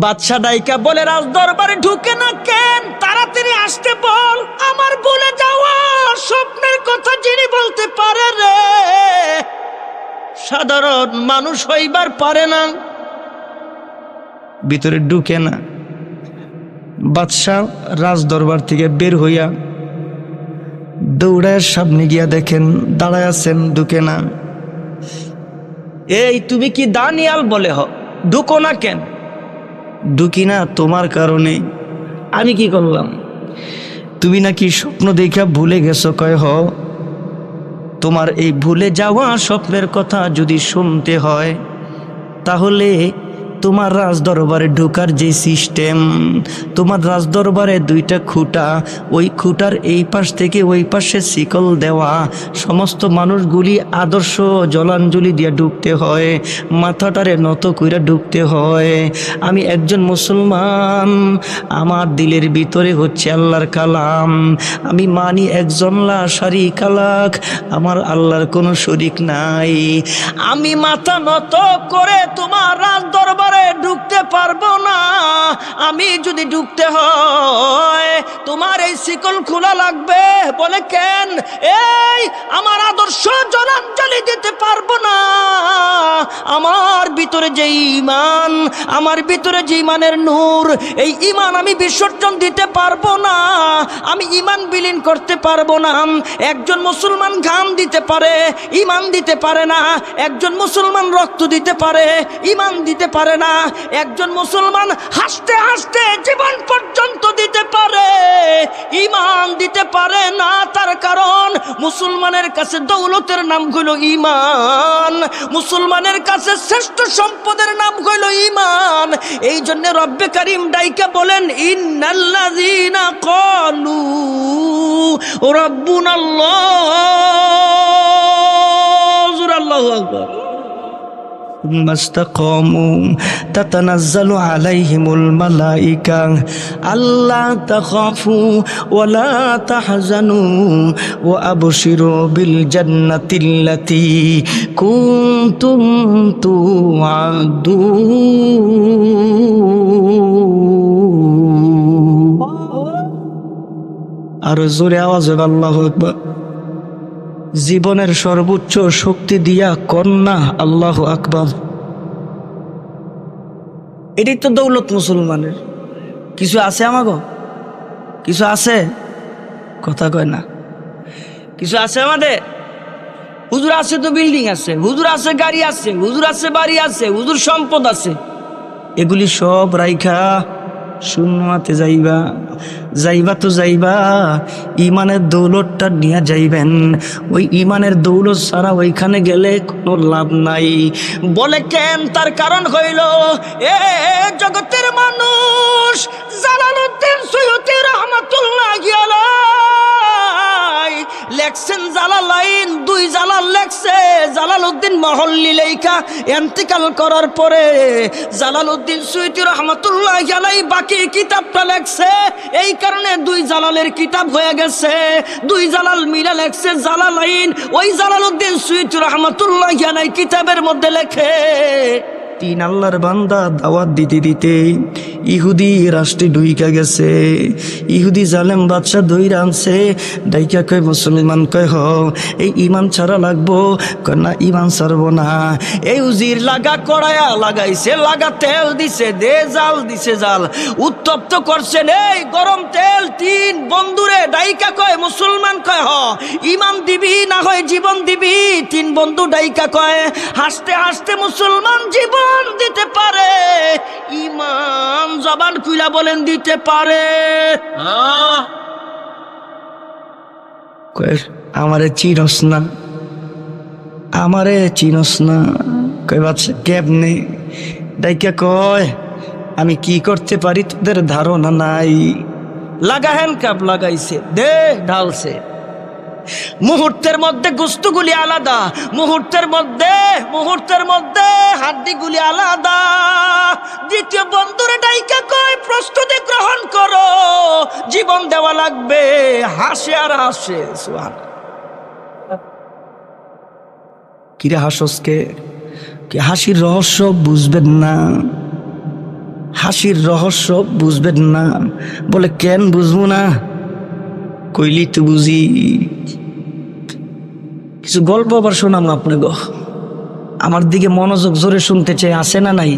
বাদশা ডাইকা বলে, রাজ দরবারে ঢুকে না কেন? তাড়াতাড়ি আসতে বল। আমার ভুলে যাওয়া স্বপ্নের কথা যিনি বলতে পারে রে, সাধারণ মানুষ হইবার পারে না। ভিতরে ঢুকে না। বাদশা রাজ দরবার থেকে বের হইয়া দৌড়ায় সামনে গিয়া দেখেন দাঁড়ায় আছেন, ঢুকে না। এই তুমি কি দানিয়াল? বলে, হ। ঢুকো না কেন? ঢুকি না তোমার কারণে। আমি কি করলাম? তুমি নাকি স্বপ্ন দেখা ভুলে গেছো। কয়, হ। তোমার এই ভুলে যাওয়া স্বপ্নের কথা যদি শুনতে হয়, তাহলে তোমার রাজ দরবারে ঢোকার যে সিস্টেম, তোমার রাজ দরবারে দুইটা খুঁটা, ওই খুঁটার এই পাশ থেকে ওই পাশে শিকল দেওয়া, সমস্ত মানুষগুলি আদর্শ জলাঞ্জলি দিয়ে ঢুকতে হয়, মাথাটারে নত কইরা ঢুকতে হয়। আমি একজন মুসলমান, আমার দিলের ভিতরে হচ্ছে আল্লাহর কালাম। আমি মানি একজন লা শারিকা লাহ, আমার আল্লাহর কোনো শরীক নাই। আমি মাথা নত করে তোমার রাজ দরবার ঢুকতে পারবো না। আমি যদি ঢুকতে হয় তোমার এই শিকল খোলা লাগবে। বলে, কেন? এই আমার আদর্শ জলাঞ্জলি দিতে পারবো না। আমার ভিতরে যে ঈমান, আমার ভিতরে যে ঈমানের নূর, এই ঈমান আমি বিসর্জন দিতে পারবো না। আমি ঈমান বিলীন করতে পারবো না। একজন মুসলমান ঘাম দিতে পারে, ঈমান দিতে পারে না। একজন মুসলমান রক্ত দিতে পারে, ঈমান দিতে পারে না। একজন মুসলমান হাসতে হাসতে জীবন পর্যন্ত দিতে পারে, ঈমান দিতে পারে না। তার কারণ মুসলমানের কাছে দৌলতের নাম হলো ঈমান, মুসলমানের কাছে শ্রেষ্ঠ সম্পদের নাম হলো ঈমান। এই জন্য রব্বে কারীম ডাইকা বলেন, ইন্নাল্লাযীনা ক্বালু রাব্বুনাল্লাহ, আল্লাহু আকবার, মাস্তাকামু তাতানাজ্জালু আলাইহিমুল মালাইকা আল্লা তাখাফু ওয়ালা তাহজানু ওয়া আবশিরু বিল জান্নাতিল্লাতী কুনতুম তুআদুন। আর জোরে আওয়াজ হবে আল্লাহু আকবার। জীবনের সর্বোচ্চ শক্তি দিয়া কন্যা আল্লাহু আকবার। এটাই তো দৌলত মুসলমানের। কিছু আছে আমাগো? কিছু আছে? কথা কয় না। কিছু আছে আমাদের? হুজুর আছে তো বিল্ডিং আছে, হুজুর আছে গাড়ি আছে, হুজুর আছে বাড়ি আছে, হুজুর সম্পদ আছে। এগুলি সব রাইখা শূন্য হাতে যাইবা। যাইবা তো যাইবা, ইমানের দৌলতটা নিয়ে যাইবেন। ওই ইমানের দৌলত ছাড়া ওইখানে গেলে কোনো লাভ নাই। বলে, কেন? তার কারণ হইল, এ জগতের মানুষ জালালউদ্দিন সুয়ুতী রাহমাতুল্লাহি আলাইহি লেখছেন জালালাইন, দুই জালাল লেখছে। জালালউদ্দিন মহল্লি লেখা ইন্তেকাল করার পরে জালালউদ্দিন সুয়ুতী রাহমাতুল্লাহি আলাইহি বাকি কিতাবটা লেখছে। এই কারণে দুই জালালের কিতাব হয়ে গেছে। দুই জালাল মিলে লেখছে জালালাইন। ওই জালালউদ্দিন সুয়ুতী রাহমাতুল্লাহি আলাইহি কিতাবের মধ্যে লেখে, তিন আল্লাহর বান্দা দাওয়াত দিতে দিতে ইহুদি রাষ্ট্রে ঢুইকা গেছে। ইহুদি জালেম বাদশা দইরা আনছে, ডাইকা কয় মুসলমান, কয় হ এই ঈমান ছাড়া লাগবো। কয় না, ঈমান ছাড়বো না। এই উজির লাগা কড়ায়া লাগাইছে, লাগা তেল দিছে, দে জাল দিছে, জাল উত্তপ্ত করছেন। এই গরম তেল তিন বন্ধুরে ডাইকা কয় মুসলমান, কয় হ ঈমান দিবি না হয় জীবন দিবি। তিন বন্ধু ডাইকা কয়, হাসতে হাসতে মুসলমান জীবন দিতে পারে, ঈমান জবান খুইলা বলেন দিতে পারে। আমারে চিনস না, আমারে চিনস না। কয় বাচ্চা কেমনে? ডাইকা কয়, আমি কি করতে পারি তোদের ধারণা নাই। লাগা হ্যান্ডকাপ লাগাইছে, দে ঢালছে। মুহূর্তের মধ্যে গোস্তগুলি আলাদা, মুহূর্তের মধ্যে হাড্ডিগুলি আলাদা। দ্বিতীয় বন্ধুরে ডাইকা কয়, প্রস্তুতি গ্রহণ করো, জীবন দেওয়া লাগবে। হাসে আর হাসে। কিরে হাসসকে? কি হাসির রহস্য বুঝবেন না? হাসির রহস্য বুঝবেন না। বলে কেন বুঝবো না? কইলি তো বুঝি। কিছু গল্প আবার শোনাম আপনি গো, আমার দিকে মনোযোগ জোরে শুনতে চাই, আছে না নাই?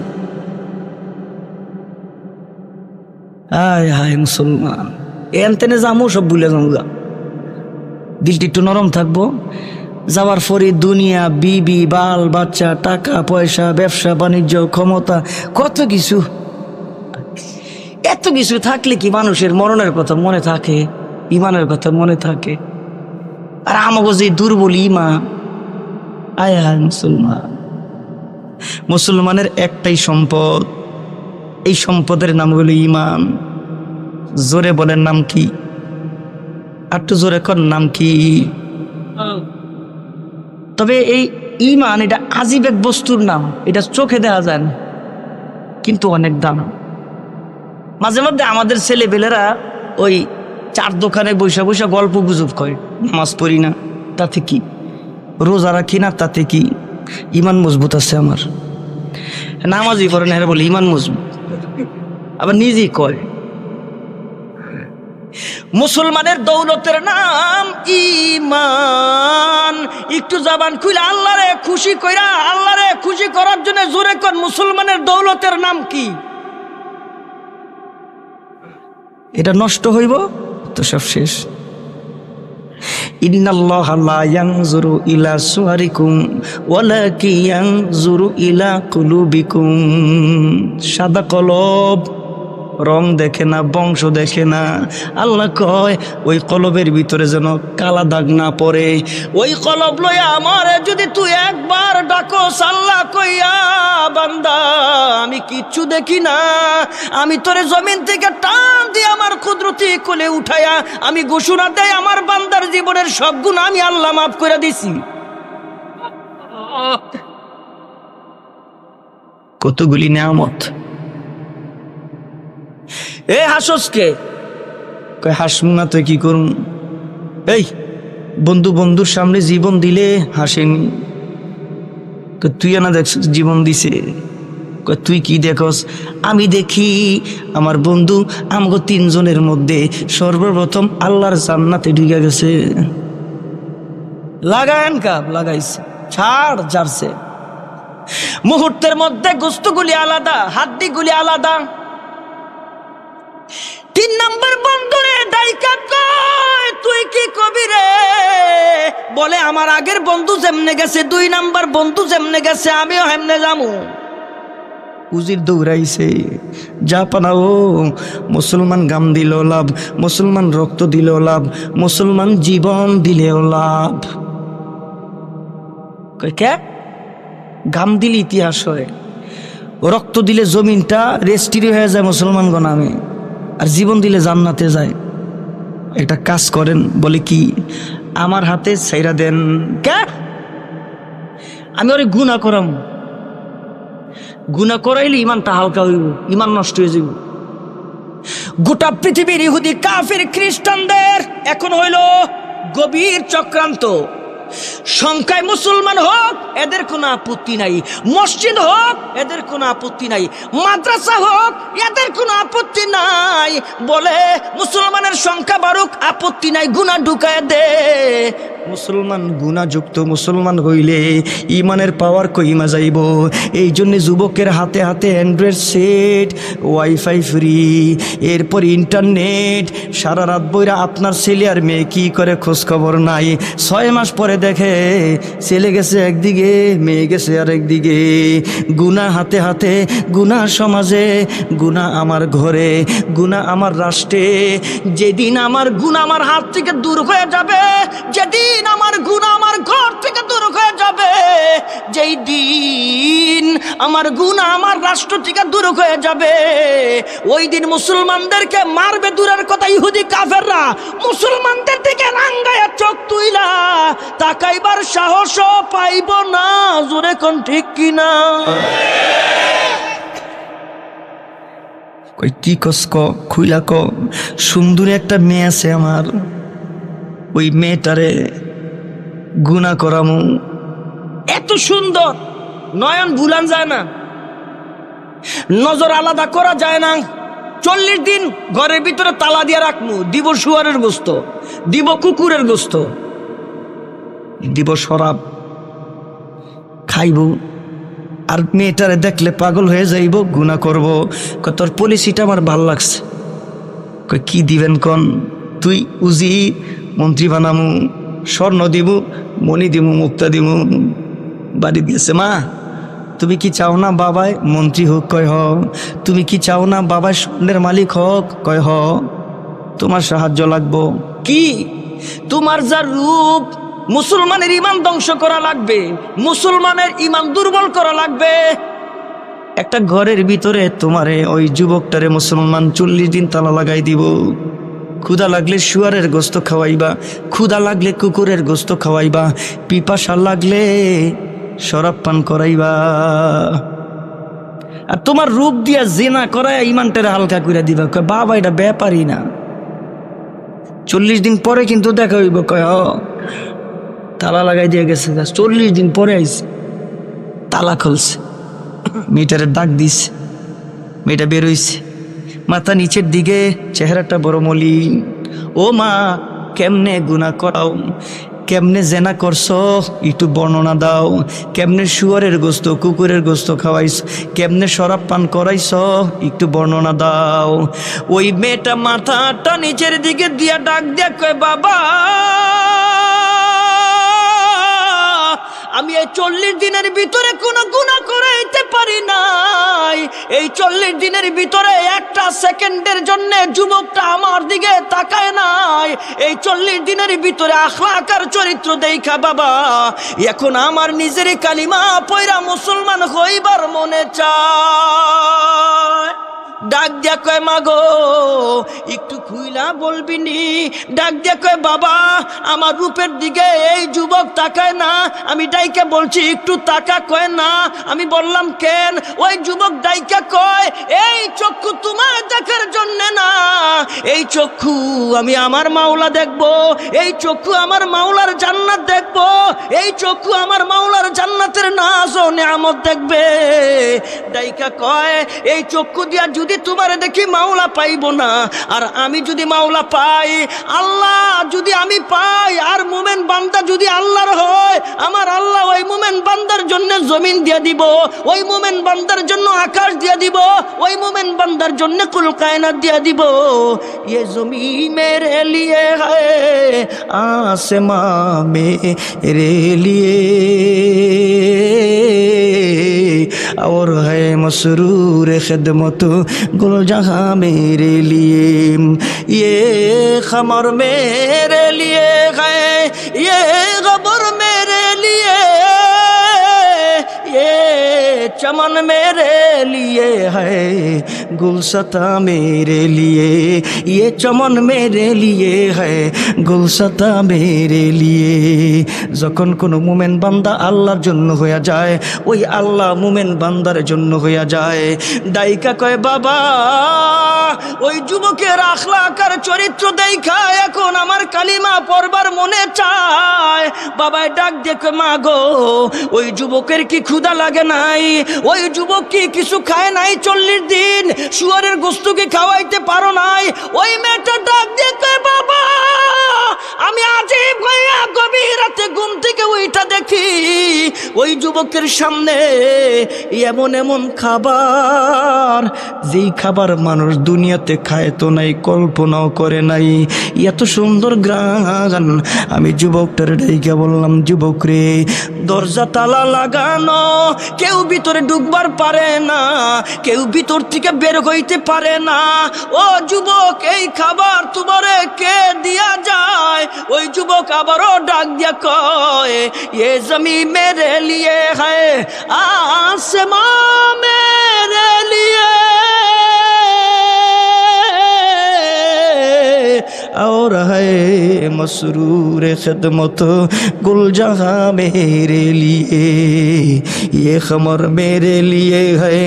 হায় হায় মুসলমান, এন তেনে যামো সব ভুলে যাবো, দিলটি একটু নরম থাকবো। যাওয়ার পরে দুনিয়া, বিবি, বাল বাচ্চা, টাকা পয়সা, ব্যবসা বাণিজ্য, ক্ষমতা, কত কিছু। এত কিছু থাকলে কি মানুষের মরণের কথা মনে থাকে, ইমানের কথা মনে থাকে? আর আমাকে যে দুর্বল ইমান। আয় হায় মুসলমান, মুসলমানের একটাই সম্পদ, এই সম্পদের নাম হলো ইমান। জোরে বলেন নাম কি? আর একটু জোরে কর, নাম কি? তবে এই ইমান এটা আজীব এক বস্তুর নাম, এটা চোখে দেখা যায় না, কিন্তু অনেক দাম। মাঝে মধ্যে আমাদের ছেলেবেলেরা ওই চার দোকানে বৈশা বৈশা গল্প গুজব করে, নামাজ পড়ি না তাতে কি, রোজা রাখি না তাতে কি, ইমান মজবুত আছে আমার। নামাজই করে না, বলে ইমান মজবুত, আবার নিজেই কয়। মুসলমানের দৌলতের নাম ঈমান। একটু জবান খুলে আল্লাহরে খুশি কইরা, আল্লাহরে খুশি করার জন্য জোরে কোন মুসলমানের দৌলতের নাম কি? এটা নষ্ট হইব তো সব শেষ। ইন্নাল্লাহা লা ইয়ানজুরু ইলা সুওয়ারিকুম ওয়ালাকিন ইয়ানজুরু ইলা কুলুবিকুম। সাদা কলব, রং দেখে না, বংশ দেখে না। আল্লাহ কয় ওই কলবের ভিতরে যেন কালা দাগ না পড়ে। ওই কলব লইয়া আমারে যদি তুই একবার ডাকোস আল্লাহ কইয়া, বান্দা আমি কিচ্ছু দেখি না, আমি তোরে জমিন থেকে টান দিয়ে আমার কুদরতি কোলে উঠায়া আমি ঘোষণা দেই আমার বান্দার জীবনের সব গুনাহ আমি আল্লাহ মাফ করে দিছি। কতগুলি নিয়ামত। এ হাসসকে কয় হাসমু না তুই কি করুন? এই বন্ধু বন্ধুর সামনে জীবন দিলে হাসেনি, তুই না দেখ জীবন দিছে। তুই কি দেখস? আমি দেখি আমার বন্ধু আমগো তিনজনের মধ্যে সর্বপ্রথম আল্লাহর জান্নাতে ঢুকে গেছে। লাগায়েন কাপ লাগাইছে, ছাড় যাচ্ছে। মুহূর্তের মধ্যে গোস্তগুলি আলাদা, হাড্ডিগুলি আলাদা। 3 নম্বর বন্ধুরে ডাইকা কয় তুই কি কবি রে? বলে আমার আগের বন্ধু যেমনে গেছে, 2 নম্বর বন্ধু যেমনে গেছে আমিও হেমনে যামু। উজির দৌড়াইছে, যা পানাও মুসলমান গাম দিলেও লাভ, মুসলমান রক্ত দিলেও লাভ, মুসলমান জীবন দিলেও লাভ। কে গাম দিলে ইতিহাস হয়, রক্ত দিলে জমিনটা রেস্টিরি হয়ে যায় মুসলমান গনামে, আর জীবন দিলে জান্নাতে যায়। একটা কাজ করেন, বলে কি আমার হাতে ছাইরা দেন। কে? আমি ওরে গুনাহ করাম, গুনাহ করাইলে ইমানটা হালকা হইব, ইমান নষ্ট হয়ে যাব। গোটা পৃথিবীর ইহুদি কাফির খ্রিস্টানদের এখন হইল গভীর চক্রান্ত। সংখ্যায় মুসলমান হোক এদের কোনো আপত্তি নাই, মসজিদ হোক এদের কোনো আপত্তি নাই, মাদ্রাসা হোক এদের কোনো আপত্তি নাই। বলে মুসলমানের সংখ্যা বাড়ুক, আপত্তি নাই, গুনাহ ঢুকায় দে। মুসলমান গুনাহযুক্ত মুসলমান হইলে ইমানের পাওয়ার কইমা যাইব। এই জন্য যুবকের হাতে হাতে অ্যান্ড্রয়েড সেট, ওয়াইফাই ফ্রি, এরপর ইন্টারনেট। সারা রাত বইরা আপনার ছেলে আর মেয়ে কি করে খোঁজ খবর নাই। 6 মাস পরে দেখে ছেলে গেছে একদিকে, মেয়ে গেছে আর একদিকে। গুনাহ হাতে হাতে, গুনাহ সমাজে, গুনাহ আমার ঘরে, গুনাহ আমার রাষ্ট্রে। যেদিন আমার গুনাহ আমার হাত থেকে দূর হয়ে যাবে, যেদিন আমার গুনাহ আমার ঘর থেকে দূর হয়ে যাবে, যেই দিন আমার গুনাহ আমার রাষ্ট্র থেকে দূর হয়ে যাবে, ওই দিন মুসলমানদেরকে মারবে দূরের কথা ইহুদি কাফেররা। মুসলমানদের দিকে রাঙ্গায়া চোখ তুইলা তাকাইবার সাহস পাইব না। জোরে কোন ঠিক কিনা? কই কি কস ক, খুইলা ক। সুন্দর একটা মেয়ে আছে আমার, ওই মেয়েটারে গুনাহ করামু। এত সুন্দর, নয়ন ভুলান যায় না। নজর আলাদা করা যায় না। 40 দিন ঘরের ভিতরে তালা দিয়ে রাখমু, দিব শুয়ারের গোস্ত, দিব কুকুরের গোস্ত, দিব শরাব, খাইব। আর মেয়েটারে দেখলে পাগল হয়ে যাইব, গুনাহ করব। তোর পলিসিটা আমার ভাল লাগছে। কি দিবেন কন? তুই উজি মন্ত্রী বানামু, স্বর্ণ দিব, মণি দিব, মুক্তা দিব। বাড়ি দিয়েছে, মা তুমি কি চাও না বাবায় মন্ত্রী হোক? কয় হ। তুমি কি চাও না বাবায় স্বর্ণের মালিক হোক? কয় হ। তোমার সাহায্য লাগবো। কি? তোমার যা রূপ, মুসলমানের ইমান ধ্বংস করা লাগবে, মুসলমানের ইমান দুর্বল করা লাগবে। একটা ঘরের ভিতরে তোমারে ওই যুবকটারে মুসলমান 40 দিন তালা লাগাই দিব। ক্ষুধা লাগলে শুয়ারের গোস্ত খাওয়াইবা, ক্ষুধা লাগলে কুকুরের গোস্ত খাওয়াইবা, পিপাসা লাগলে শরাব পান করাইবা। আর তোমার রূপ দিয়া জিনা করায় ইমানটারে হালকা করে দিবা। কয় বাবা এটা ব্যাপারই না। 40 দিন পরে কিন্তু দেখা হইব। কয় তালা লাগাই দিয়ে গেছে, 40 দিন পরে আইছে, তালা খুলছে, মেয়েটারে ডাক দিছে, মেয়েটা বেরোইছে, মাথা নিচের দিকে, চেহারাটা বড় মলিন। ও মা, কেমনে গুনাহ করাও, কেমনে জেনা করছো একটু বর্ণনা দাও। কেমনে শুয়ারের গোস্ত কুকুরের গোস্ত খাওয়াইছ, কেমনে শরাব পান করাইছ একটু বর্ণনা দাও। ওই মেয়েটা মাথাটা নিচের দিকে দিয়া ডাক দিয়া কয় বাবা, আমি এই 40 দিনের ভিতরে কোনো গুনাহ করাইতে পারি নাই। এই 40 দিনের ভিতরে একটা সেকেন্ডের জন্য যুবকটা আমার দিকে তাকায় নাই। এই 40 দিনের ভিতরে আখলাক আর চরিত্র দেখা বাবা এখন আমার নিজের কালিমা পয়রা মুসলমান হইবার মনে চায়। ডাক দিয়া কয় মাগো একটু খুইলা বলবি নি? ডাক দিয়া কয় বাবা, আমার রূপের দিকে এই যুবক তাকায় না, আমি ডাইকা বলছি একটু তাকা। কয় না। আমি বললাম কেন? ওই যুবক ডাইকা কয় এই চক্ষু তোমার দেখার জন্য না, এই চক্ষু আমি আমার মাওলা দেখবো, এই চক্ষু আমার মাওলার জান্নাত দেখবো, এই চক্ষু আমার মাওলার জান্নাতের নাজ ও নিয়ামত দেখবে। ডাইকা কয় এই চক্ষু দিয়া যদি তোমারে দেখি মাওলা পাইব না, আর আমি যদি মাওলা পাই, আল্লাহ যদি আমি পাই, আর মুমিন বান্দা যদি আল্লাহর হয়, আমার আল্লাহ ওই মুমিন বান্দার জন্য জমিন দিয়া দিব, ওই মুমিন বান্দার জন্য আকাশ দিয়া দিব, ওই মুমিন বান্দার জন্য কুল কায়নাত দিয়া দিব। ये ज़मीं मेरे लिए है, आसमां मेरे लिए, और है मसरूर खिदमत गुल जहाँ मेरे लिए। ये खमर मेरे लिए है, ये खबर मेरे लिए, ये चमन मेरे लिए है, गुलशता मेरे लिए, ये चमन मेरे लिए है, गुलशता मेरे लिए। যখন কোনো মুমিন বান্দা আল্লাহর জন্য হইয়া যায়, ওই আল্লাহ মুমিন বান্দার জন্য হইয়া যায়। ডাইকা কয় বাবা, ওই যুবকের আখলাক আর চরিত্র দেখা এখন আমার কালিমা পড়বার মনে চায়। বাবাই ডাক দেখে মা গো, ওই যুবকের কি ক্ষুধা লাগে নাই? ওই যুবক কি কিছু খায় নাই 40 দিন? শুয়ারের গোস্ত কি খাওয়াইতে পারো নাই? ওই মেয়েটা ডাক দেখে বাবা, আমি আজীব হইয়া গভীর রাতে ঘুম থেকে উঠা দেখি ওই যুবকের সামনে এমন এমন খাবার, যেই খাবার মানুষ দুনিয়াতে খায় তো নাই, কল্পনাও করে নাই। এত সুন্দর গ্রান। আমি যুবকটার ডাইকা বললাম, যুবক রে, দরজা তালা লাগানো, কেউ ভিতরে ঢুকবার পারে না, কেউ ভিতর থেকে বের হইতে পারে না। ও যুবক, এই খাবার তোমারে কে দিয়া যায়? ওই যুবক আবারও ডাক দিয়া কয়, ये ज़मीं मेरे लिए है, आसमां मेरे लिए, और है मसरूर खिदमत गुल जहाँ मेरे लिए। ये खबर मेरे लिए है,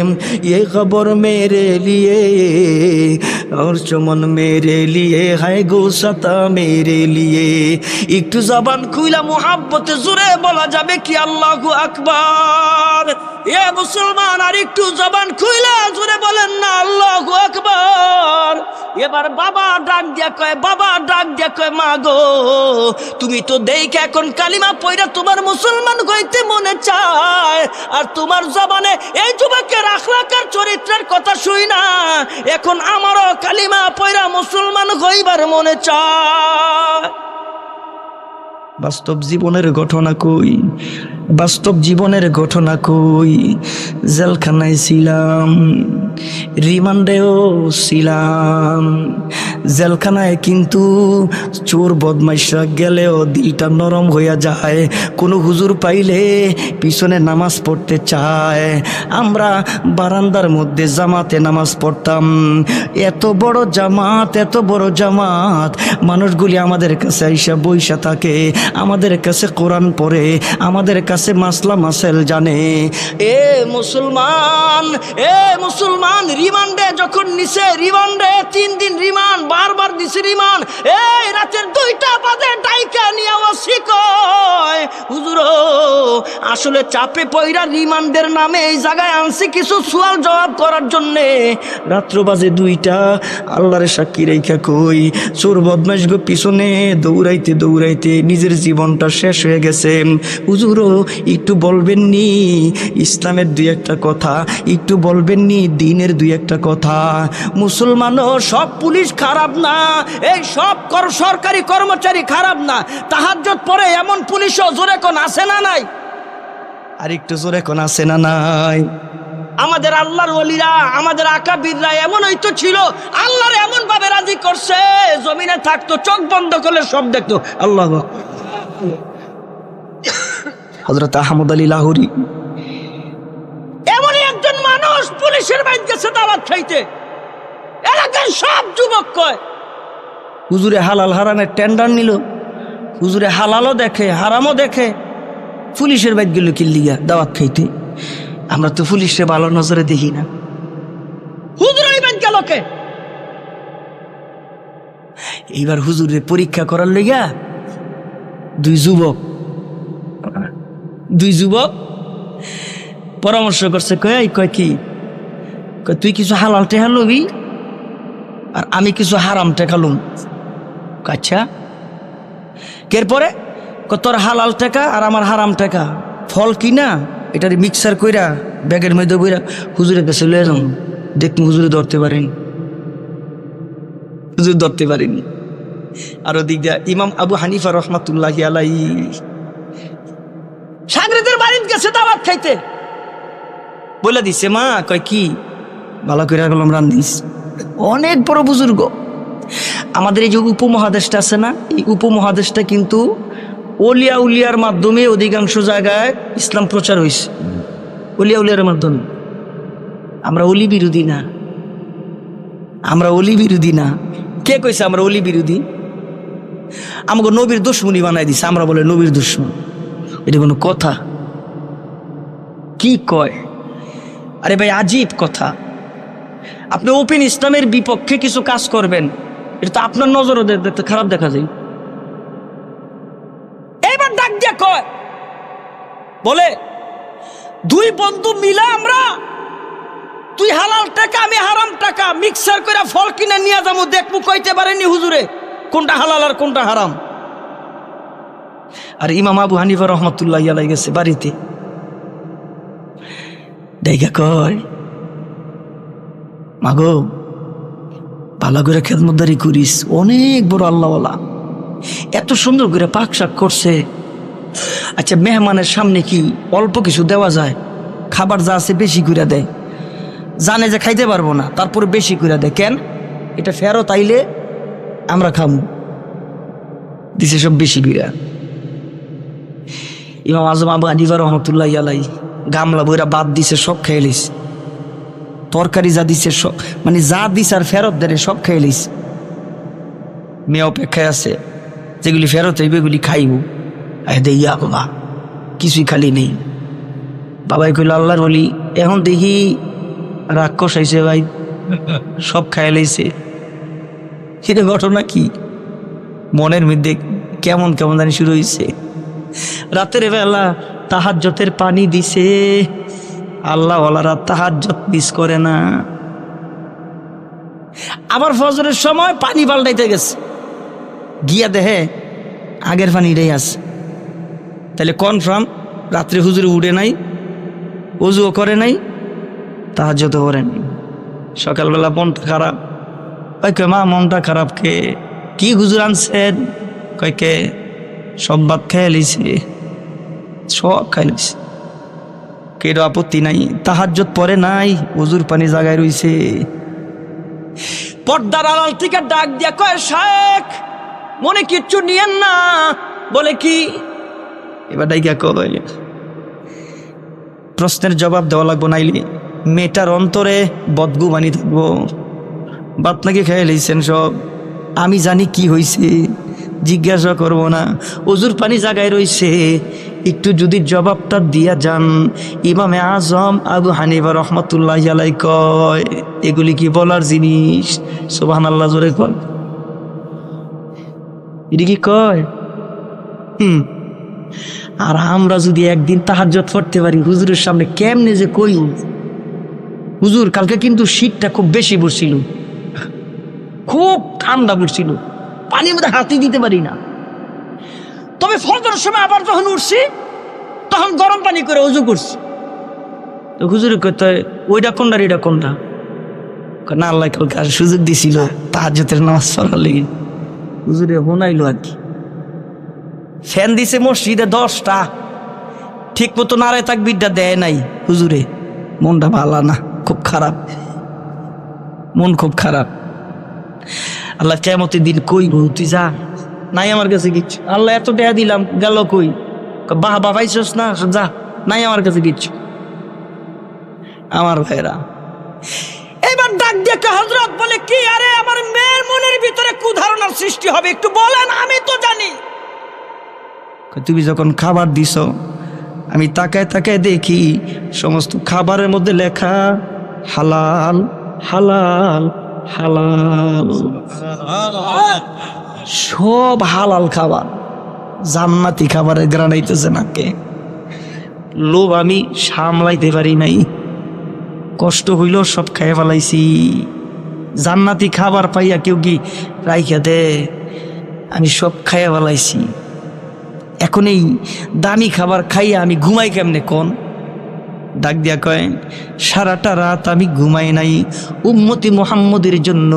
ये खबर मेरे लिए, और चमन मेरे लिए है, गुलशता मेरे लिए। একটু জবান খুইলা মুহাব্বতে জোরে বলা যাবে কি আল্লাহু আকবার? এ মুসলমান, আর একটু জবান খুইলা জোরে এবার বাবা ডাক দিয়া কয় মা গো, তুমি তো দেখে এখন কালিমা পয়রা তোমার মুসলমান হইতে মনে চায়, আর তোমার জবানে এই যুবকের আখলাকের চরিত্রের কথা শুই না, এখন আমারও কালিমা পয়রা মুসলমান হইবার মনে চায়। বাস্তব জীবনের ঘটনা কই, বাস্তব জীবনের ঘটনা কই। জেলখানায় ছিলাম, রিমান্ডেও ছিলাম। জেলখানায় কিন্তু চোর বদমাইশরা গেলেও দিলটা নরম হইয়া যায়, কোনো হুজুর পাইলে পিছনে নামাজ পড়তে চায়। আমরা বারান্দার মধ্যে জামাতে নামাজ পড়তাম, এত বড় জামাত, মানুষগুলি আমাদের কাছে আইসা বইসা থাকে, আমাদের কাছে কোরআন পড়ে, আমাদের কাছে মাসলা মাসাইল জানে। এ মুসলমান রিমান্ডে যখন নিছে, রিমান্ডে 3 দিন রিমান্ড, বারবার দিছে রিমান্ড। এই রাতের 2টা বাজে ডাইকা নিয়ে আসি কয় হুজুর আসলে চাপে পয়রা রিমান্ডের নামে এই জায়গায় আনছি কিছু সওয়াল জবাব করার জন্য। রাত্র বাজে 2টা, আল্লাহরে সাক্ষী রেখা কই চোর বদমাশ গো পিছনে দৌড়াইতে নিজের জীবনটা শেষ হয়ে গেছে। হুজুর একটু বলবেন নি ইসলামের 2-1টা কথা, একটু বলবেন নি দ্বীনের 2-1টা কথা। মুসলমানও সব পুলিশ খারাপ না, এই সব সরকারি কর্মচারী খারাপ না। তাহাজ্জুদ পড়ে এমন পুলিশও জোরে কোন আছে না নাই? আর একটু জোরে কোন আছে না নাই? আমাদের আল্লাহর ওলিরা, আমাদের আকাবিররা এমন হয়তো ছিল, আল্লাহর এমন ভাবে রাজি করছে, জমিনে থাকতো চোখ বন্ধ করলে সব দেখতো। আল্লাহ হযরত আহমদ আলী লাহোরী এমনই একজন মানুষ, পুলিশের বাইরে গেছে দাওয়াত খাইতে। এলাকার সব যুবক কয় হুজুরে হালাল হারামের টেন্ডার নিল, হুজুরে হালালও দেখে হারামও দেখে, পুলিশের বাইরে গেল কি লিগা দাওয়াত খাইতে? আমরা তো পুলিশে ভালো নজরে দেখি না, হুজুর ওই বাইরে গেল কে? এইবার হুজুরে পরীক্ষা করার লইয়া দুই যুবক পরামর্শ করছে, কয় কি তুই কিছু হালাল টেকা লবি আর আমি কিছু হারাম টেকা লুম। আচ্ছা, এরপরে তোর হালাল টাকা আর আমার হারাম টাকা ফল কিনা এটার মিক্সার কইরা ব্যাগের মধ্যে বইরা হুজুরের কাছে লয়ে যাম, দেখুন হুজুরে ধরতে পারেনি, হুজুর ধরতে পারেনি। আর ওদিক দিয়া ইমাম আবু হানিফা রহমাতুল্লাহি আলাইহি সাগরেদের বাড়িতে গেছে দাওয়াত খাইতে, বলে দিছে মা কয় কি ভালো করে গেলাম রান্ধিস। অনেক বড় বুজুর্গ। আমাদের এই যে উপমহাদেশটা আছে না, এই উপমহাদেশটা কিন্তু ওলিয়া উলিয়ার মাধ্যমে অধিকাংশ জায়গায় ইসলাম প্রচার হয়েছে, ওলিয়া উলিয়ার মাধ্যমে। আমরা অলি বিরোধী না, আমরা অলি বিরোধী না। কে কইছে আমরা অলি বিরোধী? আমাকে নবীর দুশ্মনী বানাই দিছে, আমরা বলে নবীর দুশ্মন। এটা কোনো কথা? কি কয়? আরে ভাই আজীব কথা। আপনি ওপেন ইসলামের বিপক্ষে কিছু কাজ করবেন, এটা তো আপনার নজরও দেখতে খারাপ দেখা যায়। এবার ডাক দিয়া কয়, বলে দুই বন্ধু মিলা আমরা, তুই হালাল টাকা আমি হারাম টাকা মিক্সার করে ফল কিনে নিয়ে যাবো, দেখবো কইতে পারেনি হুজুরে কোনটা হালাল আর কোনটা হারাম। আর ইমাম আবু হানিফা রহমাতুল্লাহি আলাইহি গেছে বাড়িতে, দেখা কয় মাগো ভালো করে খেদমতদারি করিস, অনেক বড় আল্লাহওয়ালা, এত সুন্দর করে পাক শাক করছে। আচ্ছা মেহমানের সামনে কি অল্প কিছু দেওয়া যায়? খাবার যা আছে বেশি করে দেয়, জানে যে খাইতে পারবো না তারপরে বেশি করে দেয়। কেন? এটা ফেরত আইলে আমরা খাবো, দিছে সব বেশি করে। ইমাম আজম আবু হানিফা রহমাতুল্লাহি আলাইহি গামলা বইরা বাদ দিছে, সব খেয়ে লিস। তরকারি যা দিছে সব, মানে যা দিছে আর ফেরত দেয় সব খেয়ে লিস। মেয়ে অপেক্ষায় আছে, যেগুলি ফেরত হইবে এগুলি খাইব। ইয়া বাবা কিছুই খালি নেই। বাবাই কইল আল্লাহর ওলি, এখন দেখি রাক্ষস আইছে ভাই, সব খাইয়া লাইছে। সেটা ঘটনা কি? মনের মধ্যে কেমন কেমন জানি শুরু হয়েছে। রাতের বেলা তাহাজ্জুদের পানি দিছে, আল্লাহ ওয়ালারা তাহাজ্জুদ মিস করে না। আবার ফজরের সময় পানি পাল্টাইতে গেছে, গিয়া দেখে আগের পানিটাই আছে। তাহলে কনফার্ম রাত্রে হুজুর উঠে নাই, ওযুও করে নাই, তাহাজ্জুদও করেন। সকালবেলা মনটা খারাপ, কয় মা মনটা খারাপ কে? কি হুজুর আনছেন? কয় কে? সব ভাত খেয়ে লিছে, সব খাই লিছে। কেউ আপত্তি নাই, তাহাজ্জুদ পরে নাই, ওযুর পানি জাগায় রইছে। পর্দার আড়াল থেকে ডাক দিয়া কয়, শেখ মনে কিচ্ছু নিয়েন না। বলে কি? এবার ডাইকা কয়, প্রশ্নের জবাব দেওয়া লাগবো, নাইলে মেয়েটার অন্তরে বদগুমানি থাকবো। বাত নাকি খেয়ে লইছেন সব, আমি জানি কি হয়েছে, জিজ্ঞাসা করব না। ওযুর পানি জাগায় রইছে, একটু যদি জবাবটা দিয়া যান। ইমামে আজম আবু হানিফা রহমাতুল্লাহি আলাইহি কয়, এগুলি কি বলার জিনিস? সুবহানাল্লাহ জোরে কয়। এটা কি কয়? আর আমরা যদি একদিন তাহাজ্জুদ পড়তে পারি হুজুরের সামনে, কেমনে যে কই, হুজুর কালকে কিন্তু শীতটা খুব বেশি পড়ছিল, খুব ঠান্ডা পড়ছিল, পানির মধ্যে হাতই দিতে পারি না। তবে ফজরের সময় আবার যখন উঠছি তখন গরম পানি করে ওযু করছি। তো হুজুরে কইতে, ওইটা কোনটা এটা কোনটা? না, আল্লাহ কালকে আর সুযোগ দিছিল তাহাজ্জুদের নামাজ পড়ার লাগি। হুজুরে হোনাইলো আর কি। ফ্যান দিছে মসজিদে 10টা, ঠিক মতো নারে তাকবীরটা দেয় নাই হুজুরে। মনটা ভালো না, খুব খারাপ, মন খুব খারাপ। আল্লাহ কিয়ামতের দিন কইব, তুই যা, নাই আমার কাছে কিচ্ছু, আল্লাহ এত টাকা দিলাম গেল কই? বাহ পাইছস না, যা, নাই আমার কাছে কিচ্ছু। আমার ভাইরা এবার ডাক দিয়ে হযরত বলে কি, আরে আমার মেয়ের মনের ভিতরে কি ধারণার সৃষ্টি হবে একটু বলেন, আমি তো জানি। তুমি যখন খাবার দিছ, আমি তাকায় তাকায় দেখি সমস্ত খাবারের মধ্যে লেখা হালাল হালাল হালাল, সব হালাল খাবার, জান্নাতি খাবারের ঘ্রাণ আইতেছে নাকে। লোভ আমি সামলাইতে পারি নাই, কষ্ট হইল সব খাইয়ে ফেলাইছি। জান্নাতি খাবার পাইয়া কেউ কি রাইখা দে? আমি সব খাইয়ে ফেলাইছি। এখন এই দামি খাবার খাইয়া আমি ঘুমাই কেমনে কোন? ডাক দিয়া কয়, সারাটা রাত আমি ঘুমাই নাই, উম্মতি মুহাম্মদের জন্য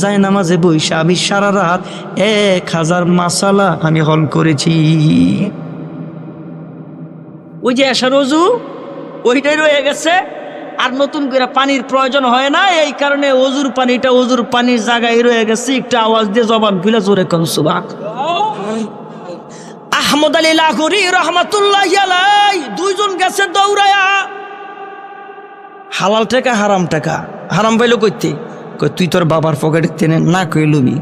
যায় নামাজে বইসা আমি সারা রাত 1000 মাসালা আমি হল করেছি। ওই যে এশার ওযু ওইটাই রয়ে গেছে, আর নতুন করে পানির প্রয়োজন হয় না, এই কারণে ওযুর পানির জায়গায় রয়ে গেছে। একটু আওয়াজ দিয়ে জবান খুলে জোরে কোন সুবহান। আহমদ আলী লাহোরী রহমাতুল্লাহি আলাইহি দুইজন গেছে দৌড়ায়া, হালাল টাকা হারাম টাকা। হারাম পাইলো কইতে, কই তুই তোর বাবার পকেটে টেনে না কই লবি,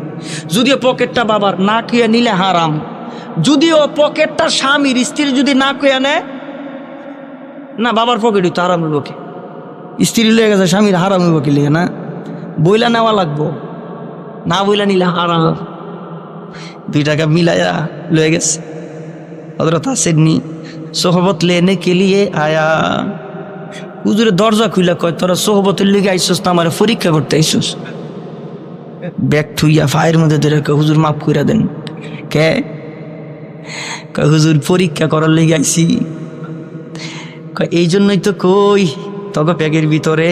যদিও পকেটটা বাবার, না কইয়া নিলে হারাম। যদিও পকেটটা স্বামীর, স্ত্রী যদি না কইয়া নেয়, না বাবার পকেটই তো হারাম হইব কি? স্ত্রী লেগে গেছে, স্বামীর হারাম হইব কি লিগে? না বইলা নেওয়া লাগবো, না বইলা নিলে হারাম। 2 টাকা মিলাইয়া লয়ে গেছে। হযরত আসেননি, সোহবত লেনে কে লিয়ে আয়া। হুজুরে দরজা খুইলা কয়, তোরা সোহবতের লিগে আইসস না, আমার পরীক্ষা করতে আইসস? ব্যাগ থুইয়া ফায়ের মধ্যে ধরে কয়, হুজুর মাফ কইরা দেন। কে? কয় হুজুর পরীক্ষা করার লিগে আইছি। কয় এই জন্যই তো কই তবে ব্যাগের ভিতরে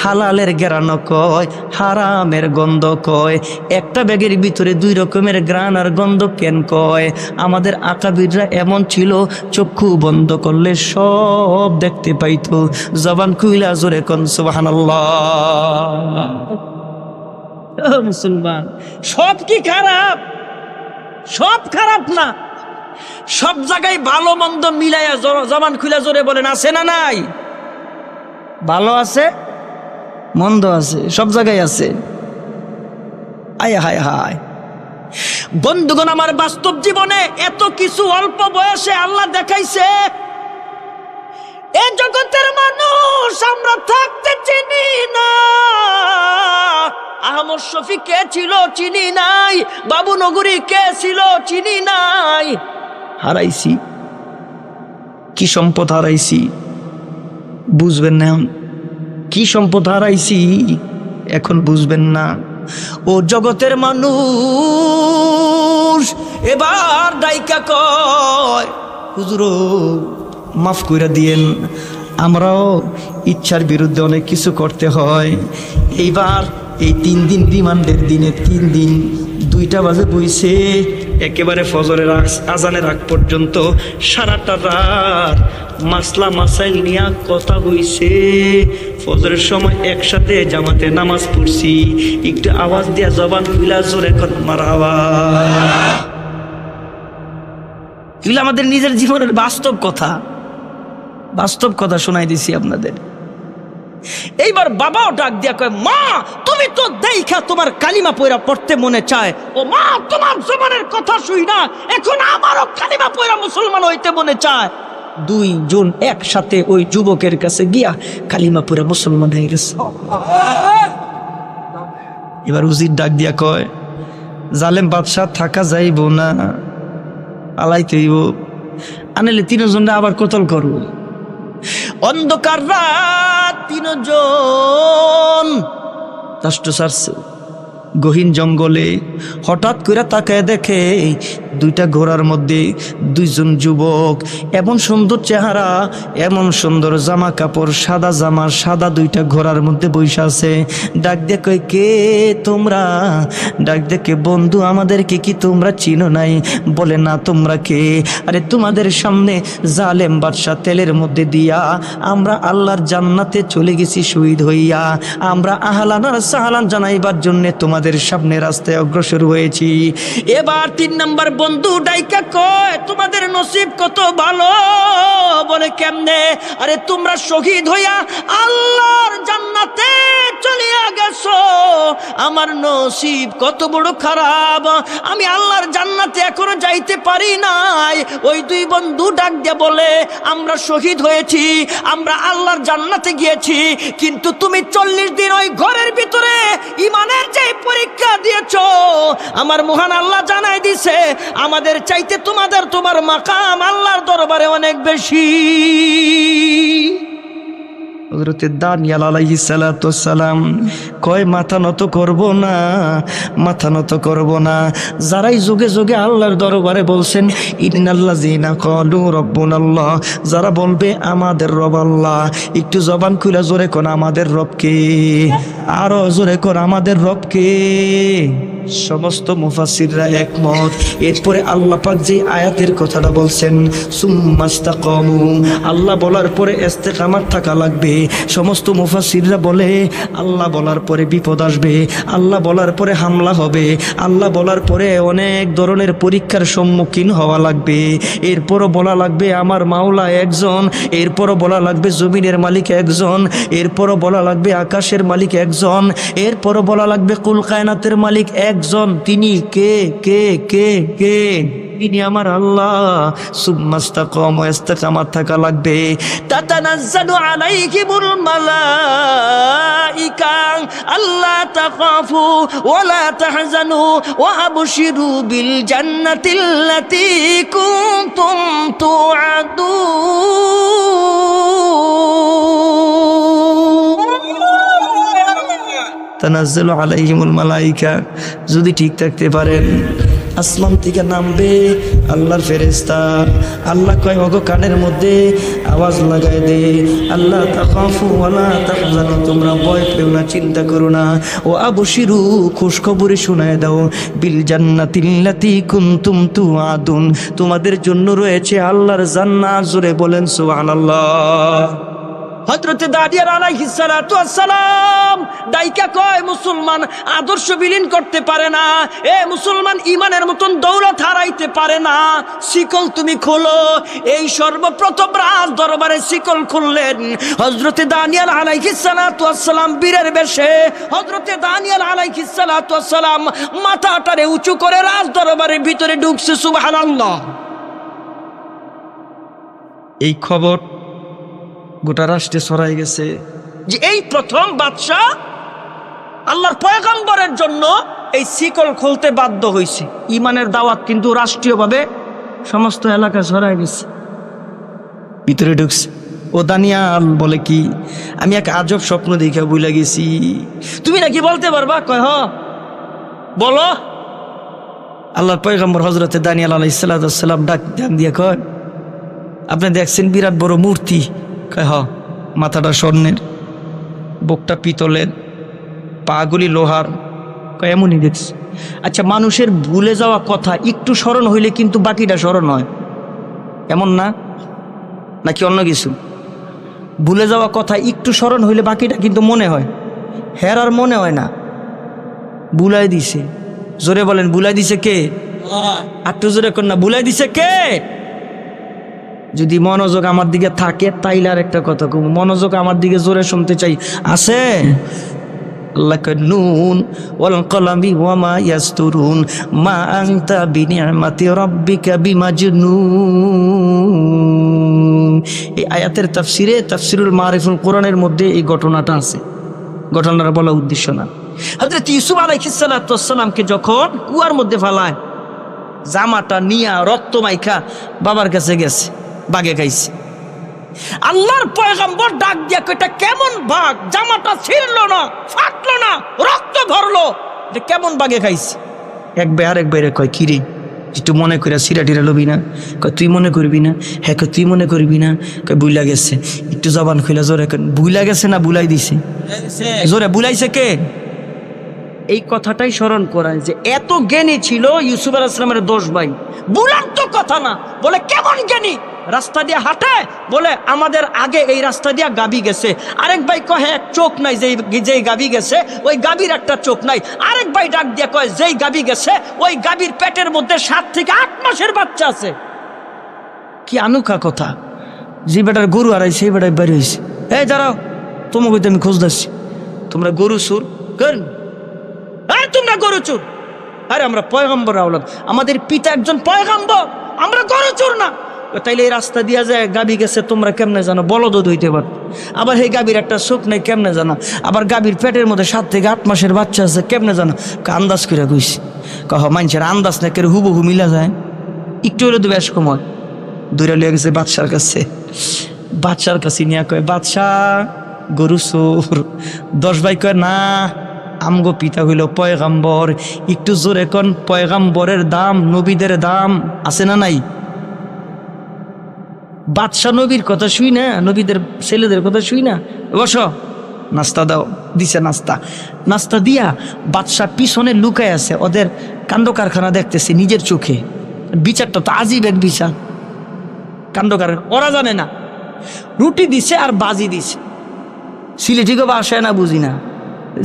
হালালের ঘ্রাণ কয়, হারামের গন্ধ কয়। একটা ব্যাগের ভিতরে 2 রকমের ঘ্রাণ আর গন্ধ কেন কয়? আমাদের আকাবিররা এমন ছিল, চক্ষু বন্ধ করলে সব দেখতে পাইতো। জবান খুইলা জোরে কোন সুবহানাল্লাহ। মুসলমান, সব কি খারাপ? সব খারাপ না, সব জায়গায় ভালো মন্দ মিলাইয়া জবান খুইলা জোরে বলেন, আছে না নাই? ভালো আছে, মন্দ আছে, সব জায়গায় আছে। আয় হায় হায় বন্ধুগণ, আমার বাস্তব জীবনে এত কিছু অল্প বয়সে আল্লাহ দেখাইছে। এই জগতের মানুষ আমরা থাকতে চিনি না। আহমদ শফি কে ছিল চিনি নাই, বাবু নগরী কে ছিল চিনি নাই। হারাইছি, কি সম্পদ হারাইছি বুঝবেন না। কি সম্পদ হারাইছি, এখন বুঝবেন না। ও জগতের মানুষ এবার ডাইকা কয়, হুজুর মাফ কইরা দিয়েন, আমরাও ইচ্ছার বিরুদ্ধে অনেক কিছু করতে হয়। এইবার এই 3 দিন রিমান্ডের দিনে 3 দিন 2টা বাজে বইছে, একেবারে ফজরের আজানের আগ পর্যন্ত সারাটা রাত মাসলা মাসাইল নিয়ে কথা হইছে। ফজরের সময় একসাথে জামাতে নামাজ পড়ছি, একটু আওয়াজ দিয়া জবান খুলা জোরে মারহাবা। এগুলো আমাদের নিজের জীবনের বাস্তব কথা শোনাই দিছি আপনাদের। এইবার বাবাও ডাক দিয়া কয়, মা তুমি তো দেখা তোমার কালিমা পয়রা পড়তে মনে চায়। ও মা, তোমার জবানের কথা শুই না, এখন আমারও কালিমা পয়রা মুসলমান হইতে মনে চায়। 2 জন একসাথে ওই যুবকের কাছে গিয়া কালিমা পয়রা মুসলমান হয়ে গেছে। এবার উজির ডাক দিয়া কয়, জালেম বাদশাহ থাকা যাইব না, আলাইতে হইব, আনলে 3 জনরা আবার কতল করব। অন্ধকার রাত, 3 জন রাষ্ট্র সারছে গহীন জঙ্গলে। হঠাৎ করে তাকায় দেখে 2টা ঘোড়ার মধ্যে 2 জন যুবক, এমন সুন্দর চেহারা, এমন সুন্দর জামা কাপড়, সাদা জামা, সাদা 2টা ঘোড়ার মধ্যে বসে আছে। ডাক দিয়ে কয়, কে তোমরা? ডাক দেখে, বন্ধু আমাদেরকে কি তোমরা চিনো নাই? বলে, না, তোমরা কে? আরে তোমাদের সামনে জালেম বাদশাহ তেলের মধ্যে দিয়া আমরা আল্লাহর জান্নাতে চলে গেছি শহীদ হইয়া। আমরা আহলান আর সাহলান জানাইবার জন্য তোমাদের সামনে রাস্তায় অগ্রসর হয়েছি। এবার 3 নাম্বার বন্ধু ডাইকা কয়, তোমাদের নসিব কত ভালো। বলে, কেমনে? আরে তোমরা শহীদ হইয়া আল্লাহর জান্নাতে চলিয়া গেছো, আমার নসিব কত বড় খারাপ, আমি আল্লাহর জান্নাতে এখনো যাইতে পারি নাই। ওই 2 বন্ধু ডাক দিয়ে বলে, আমরা শহীদ হয়েছি, আমরা আল্লাহর জান্নাতে গিয়েছি, কিন্তু তুমি 40 দিন ওই ঘরের ভিতরে ঈমানের যে পরীক্ষা দিয়েছো, আমার মহান আল্লাহ জানাই দিছে আমাদের চাইতে তোমার মাকাম আল্লাহর দরবারে অনেক বেশি। হযরতে দানিয়াল আলাইহিস সালাতু ওয়াস সালাম কয়, মাথা নত করব না, মাথা নত করব না। যারাই যুগে যুগে আল্লাহর দরবারে বলছেন ইন্নাল্লাযিনা ক্বালু রাব্বুনাল্লাহ, যারা বলবে আমাদের রব আল্লাহ, একটু জবান খুলে জোরে কোন আমাদের রবকে, আরো জোরে কোন আমাদের রবকে। সমস্ত মুফাসসিররা একমত। এরপরে আল্লাহ পাক যে আয়াতের কথাটা বলছেন, সুম্মাস্তাকামু, আল্লাহ বলার পরে ইস্তেকামাত থাকা লাগবে। সমস্ত মুফাসসিররা বলে আল্লাহ বলার পরে বিপদ আসবে, আল্লাহ বলার পরে হামলা হবে, আল্লাহ বলার পরে অনেক ধরনের পরীক্ষার সম্মুখীন হওয়া লাগবে। এরপরও বলা লাগবে আমার মাওলা একজন, এরপরও বলা লাগবে জমিনের মালিক একজন, এরপরও বলা লাগবে আকাশের মালিক একজন, এরপরও বলা লাগবে কুল কায়নাতের মালিক একজন। তিনি কে কে কে কে? তিনি আমার আল্লাহ। সুম্মাস্তাকামু, ইস্তিকামাত থাকা লাগবে। তাতানাজ্জালু আলাইহিমুল মালাইকা আল্লা তাখাফু ওয়া লা তাহজানু ওয়া আবশিরু বিল জান্নাতিল্লাতী কুনতুম তুআদুন। তানাজ্জালু আলাইহিমুল মালাইকা, যদি ঠিক থাকতে পারেন আসমান থেকে নামবে আল্লাহর ফেরেশতা। আল্লাহ কয়, ওগো কানের মধ্যে আওয়াজ লাগায় দে, আল্লাহ তাখাফু ওয়া লা তাহজানু, তোমরা ভয় পেও না, চিন্তা করো না। ও আবশিরু, খুশখবরি শোনায় দাও, বিল জান্নাতিল্লাতী কুনতুম তুআদুন, তোমাদের জন্য রয়েছে আল্লাহর জান্নাত। জোরে বলেন সুবহানাল্লাহ। হযরতে দানিয়াল আলাইহিস সালাতু ওয়াস সালাম ডাইকা কয়, মুসলমান আদর্শ বিলীন করতে পারে না, এ মুসলমান ঈমানের মতন দৌলত হারাইতে পারে না, শিকল তুমি খোলো। এই সর্বপ্রথম রাজ দরবারে শিকল খুললেন হযরতে দানিয়াল আলাইহিস সালাতু ওয়াস সালাম বীরের বেশে। হযরতে দানিয়াল আলাইহিস সালাতু ওয়াস সালাম মাথাটারে উঁচু করে রাজ দরবারের ভিতরে ঢুকছে। সুবহানাল্লাহ। এই খবর গোটা রাষ্ট্রে ছড়াই গেছে যে এই প্রথম বাদশাহ আল্লাহর পয়গম্বরের জন্য এই শিকল খুলতে বাধ্য হয়েছে। ঈমানের দাওয়াত কিন্তু রাষ্ট্রীয়ভাবে সমস্ত এলাকায় ছড়াই গেছে, ভিতরে ঢুকছে। ও দানিয়াল বলে কি, আমি এক আজব স্বপ্ন দেখে ভুলে গেছি। তুমি নাকি বলতে পারবা? কয় হ, বলো। আল্লাহর পয়গম্বর হযরতে দানিয়াল আলাইহিস সালাম ডাক দিয়ে কয়, আপনি দেখছেন বিরাট বড় মূর্তি? কয় হ। মাথাটা স্বর্ণের, বুকটা পিতলের, পাগুলি লোহার। কয় এমনই দেখছি। আচ্ছা, মানুষের ভুলে যাওয়া কথা একটু স্মরণ হইলে কিন্তু বাকিটা স্মরণ হয়, এমন না? নাকি অন্য কিছু? ভুলে যাওয়া কথা একটু স্মরণ হইলে বাকিটা কিন্তু মনে হয়। হের আর মনে হয় না, বুলাই দিছে। জোরে বলেন, বুলাই দিছে কে? একটু জোরে কর না, বুলাই দিছে কে? যদি মনোযোগ আমার দিকে থাকে তাইলে আর একটা কথা কম, মনোযোগ আমার দিকে জোরে শুনতে চাই, আছে? আল্লাহ কয় নুন ওয়াল কলামি ওয়া মা ইয়াসতুরুন মা আনতা বিনিআমাতি রাব্বিকা বিমাজনুন। এই আয়াতের তাফসিরে তাফসিরুল মারিফুল কোরআনের মধ্যে এই ঘটনাটা আছে। ঘটনাটা বলা উদ্দেশ্য না। হযরত ইউসুফ আলাইহিস সালাতু ওয়াস সালামকে যখন কুয়ার মধ্যে ফেলায়, জামাটা নিয়া রক্ত মাইখা বাবার কাছে গেছে, বাগে খাইছে। আল্লাহর পয়গম্বর ডাক দিয়া কইটা কেমন বাঘ, জামাটা ছিঁড়লো না, ফাটলো না, রক্ত ভরলো, এটা কেমন বাগে খাইছে? এক ভাই আরেক ভাইরে কয়, কিরে একটু মনে কইরা সিরা টিরা লবি না? কয় তুই মনে করবি না? হ্যাঁ। কয় তুই মনে করবি না? কয় বুইলা গেছে। একটু জবান খুইলা জোরে কয়, বুইলা গেছে না বুলাই দিছে? জোরে, বুলাইছে কে? এই কথাটাই স্মরণ করায় যে এত জ্ঞানী ছিল ইউসুফ আলাইহিস সালামের 10 ভাই। বুলার তো কথা না, বলে কেমন জ্ঞানী, রাস্তা দিয়ে হাঁটে, বলে আমাদের আগে এই রাস্তা দিয়ে গাবি গেছে। আরেক ভাই কয় এক চোখ নাই, যেই গাবি গেছে ওই গাবির একটা চোখ নাই। আরেক ভাই ডাক দিয়ে কয় যেই গাবি গেছে ওই গাবির পেটের মধ্যে 7 থেকে 8 মাসের বাচ্চা আছে। কি আনুকা কথা! যে বেটার গরু হারাইছে সেই বেটায় বের হয়েছে। এই দাঁড়াও, তোমাকে আমি খোঁজ দিচ্ছি। তোমরা গরু চোর করেন? তোমরা গরু চোর? আরে আমরা পয়গম্বর আওলাদ, আমাদের পিতা একজন পয়গম্বর, আমরা গরু চোর না। তাইলে এই রাস্তা দিয়া যায় গাবি গেছে, তোমরা কেমনে জানো? বলদ হইতে পার। আবার এই গাবির একটা চোখ নেই, কেমনে জানো? আবার গাবির পেটের মধ্যে 7 থেকে 8 মাসের বাচ্চা আছে, কেমনে জানো? আন্দাজ করে কইছি। কহ মানুষের আন্দাজ না কেউ হুবহু মিলা যায়? একটু হলে তো বেশ কম হয়। দৌড়ে লিয়ে গেছে বাদশার কাছে। বাদশার কাছে নিয়ে কয়, বাদশাহ গরু চোর। 10 ভাই কয় না, আমগো পিতা হইল পয়গাম্বর। একটু জোরে কোন, পয়গাম্বরের দাম নবীদের দাম আছে না নাই? বাদশাহ নবীর কথা শুই না, নবীদের ছেলেদের কথা শুই না। বসো, নাস্তা দাও। দিছে নাস্তা। নাস্তা দিয়া বাদশাহ পিছনে লুকায় আছে, ওদের কাণ্ড কারখানা দেখতেছে নিজের চোখে। বিচারটা তো আজীব এক বিচার, কাণ্ড কারখানা ওরা জানে না। রুটি দিছে আর বাজি দিছে। সিলেটিকে বাসায় না বুঝি না,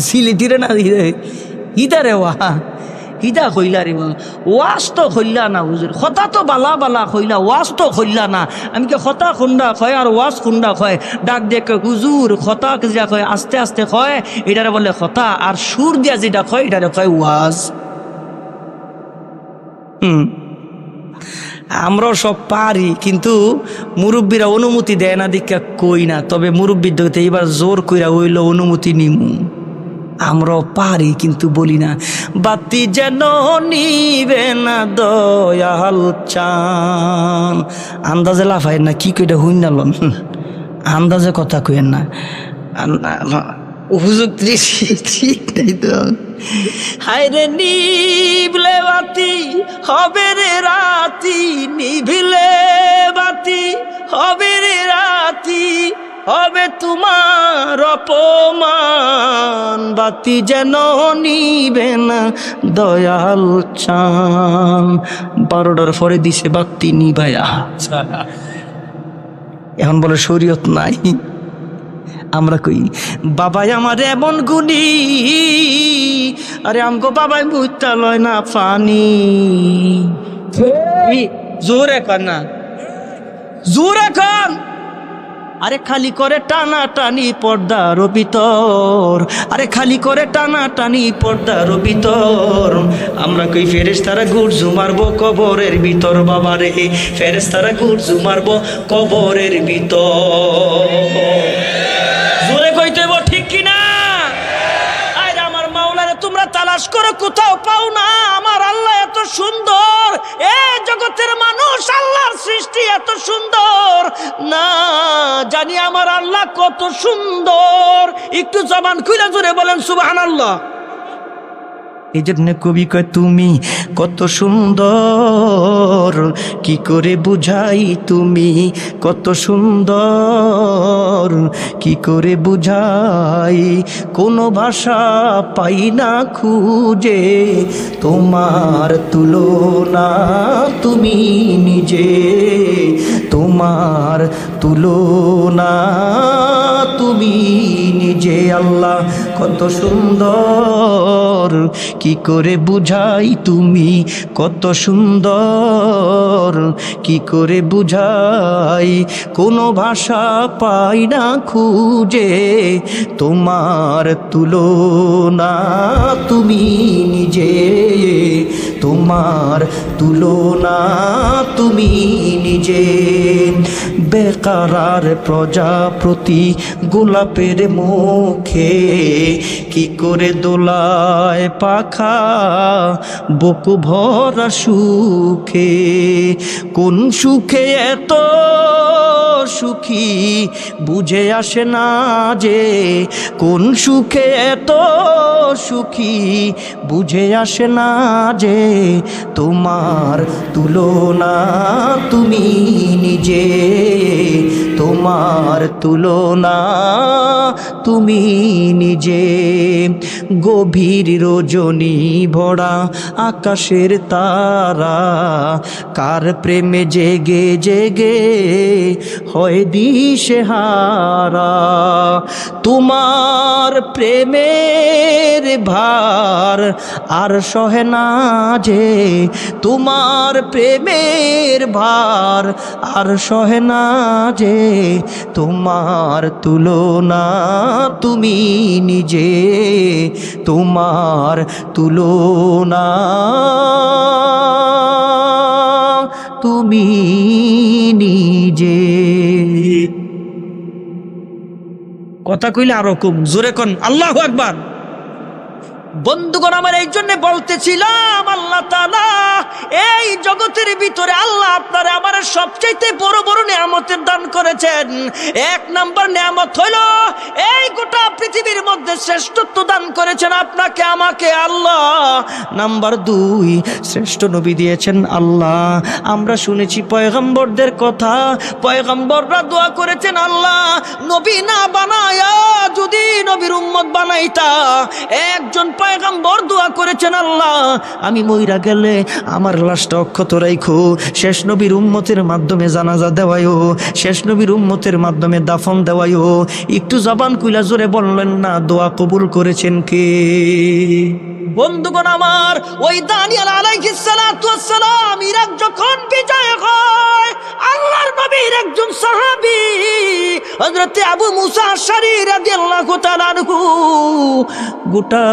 সিলেটিরে না ইদারে ওয়া ইদা কইলা রে ওয়াজ তো কইলা না হুজুর, কথা তো বালা বালা কইলা, ওয়াজ তো কইলা না। আমি কে কথা খুন্ডা কয় আর ওয়াজ খুন্ডা কয়? ডাক দেখে হুজুর কথা যেটা কয় আস্তে আস্তে কয়, এটারে বলে কথা, আর সুর দিয়া যেটা কয় এটারে কয় ওয়াজ। আমরাও সব পারি, কিন্তু মুরব্বীরা অনুমতি দেয় না দীক্ষা কই না। তবে মুরব্বীর দেখতে এবার জোর কইরা হইল অনুমতি নিমু। আমরাও পারি কিন্তু বলি না। বাতি যেন নিবে না দয়াল চান। আন্দাজে লাফাই না, কি কইটা হইন না লন, আন্দাজে কথা কইেন না। হুজুর ঠিক নাই তো। হায় রে নিভলে বাতি হবে রে রাতি, নিভিলে বাতি হবে রে রাতি, হবে তোমার অপমান। বাতি যেন নিবে না দয়াল চান। 12টার পরে দিছে বাতি নিভায়া। এখন বলে শরীয়ত নাই। আমরা কই বাবাই আমার এমন গুণী, আরে আমগো বাবাই মুইতা লয় না পানি। জোরে কর না, জোরে কর। আরে খালি করে টানা টানি পর্দার ভিতর, আরে খালি করে টানা টানি পর্দার ভিতর। আমরা কই ফেরেশতারা গুরজু মারবো কবরের ভিতর। বাবা রে ফেরেশতারা গুরজু মারবো কবরের ভিতর। জোরে কইতে হইব, ঠিক কিনা? আরে আমার মাওলারে তোমরা তালাশ করো, কোথাও পাও না। আমার আল্লাহ এত সুন্দর, এ জগতের মানুষ আল্লাহর সৃষ্টি এত সুন্দর, না জানি আমার আল্লাহ কত সুন্দর। একটু জবান খুলে জোরে বলেন সুবহানাল্লাহ। এই জন্য কবি কয় তুমি কত সুন্দর, কি করে বুঝাই তুমি কত সুন্দর, কি করে বুঝাই, কোনো ভাষা পাই না খুঁজে, তোমার তুলনা তুমি নিজে, তোমার তুলনা তুমি নিজে। আল্লাহ কত সুন্দর, কি করে বুঝাই তুমি কত সুন্দর, কি করে বুঝাই, কোনো ভাষা পাই না খুঁজে, তোমার তুলনা তুমি নিজে, তোমার তুলনা তুমি নিজে। বেকারার প্রজাপতি গোলাপের মুখে, কি করে দোলায় পাখা বুক ভরা সুখে, কোন সুখে এত সুখী বুঝে আসে না যে, কোন সুখে এত সুখী বুঝে আসে না যে, তোমার তুলনা তুমি নিজে, তোমার তুলনা তুমি নিজে। গভীর রজনী ভরা আকাশের তারা, কার প্রেমে জেগে জেগে হয় দিশেহারা, তোমার প্রেমের ভার আর সহে না যে, তোমার প্রেমের ভার আর সহে না যে, তোমার তুলনা তুমি নিজে, তোমার তুলনা তুমি নিজে। কথা কইলে আরো খুব জোরে কোন আল্লাহু আকবার। বন্ধুগণ আমার এই জন্য বলতেছিলাম, আল্লাহ তাআলা এই জগতের ভিতরে আল্লাহ আপনারে আমার সবচাইতে বড় বড় নিয়ামতের দান করেছেন। এক নাম্বার নিয়ামত হলো এই গোটা পৃথিবীর মধ্যে শ্রেষ্ঠত্ব দান করেছেন আপনাকে আমাকে আল্লাহ। নাম্বার 2, শ্রেষ্ঠ নবী দিয়েছেন আল্লাহ। আমরা শুনেছি পয়গম্বরদের কথা, পয়গম্বররা দোয়া করেছেন আল্লাহ নবী না বানায়া যদি নবীর উম্মত বানাইতা। একজন পয়গম্বর দোয়া করেছেন আল্লাহ আমি মইরা গেলে আমার লাশটা অক্ষত রাখো, শেষ নবীর উম্মতের মাধ্যমে জানাজা দেওয়ায়ও, শেষ নবীর উম্মতের মাধ্যমে দাফন দেওয়ায়ও। একটু জবান খুলে জোরে বললেন না দোয়া কবুল করেছেন কে? বন্ধুগণ আমার ওই দানিয়েল আলাইহিস সালাতু ওয়াস সালাম ইরাক যখন বিজয় হয়, আল্লাহর নবীর একজন সাহাবী হযরত আবু মুসা আশআরী রাদিয়াল্লাহু তাআলা আনহু গোটা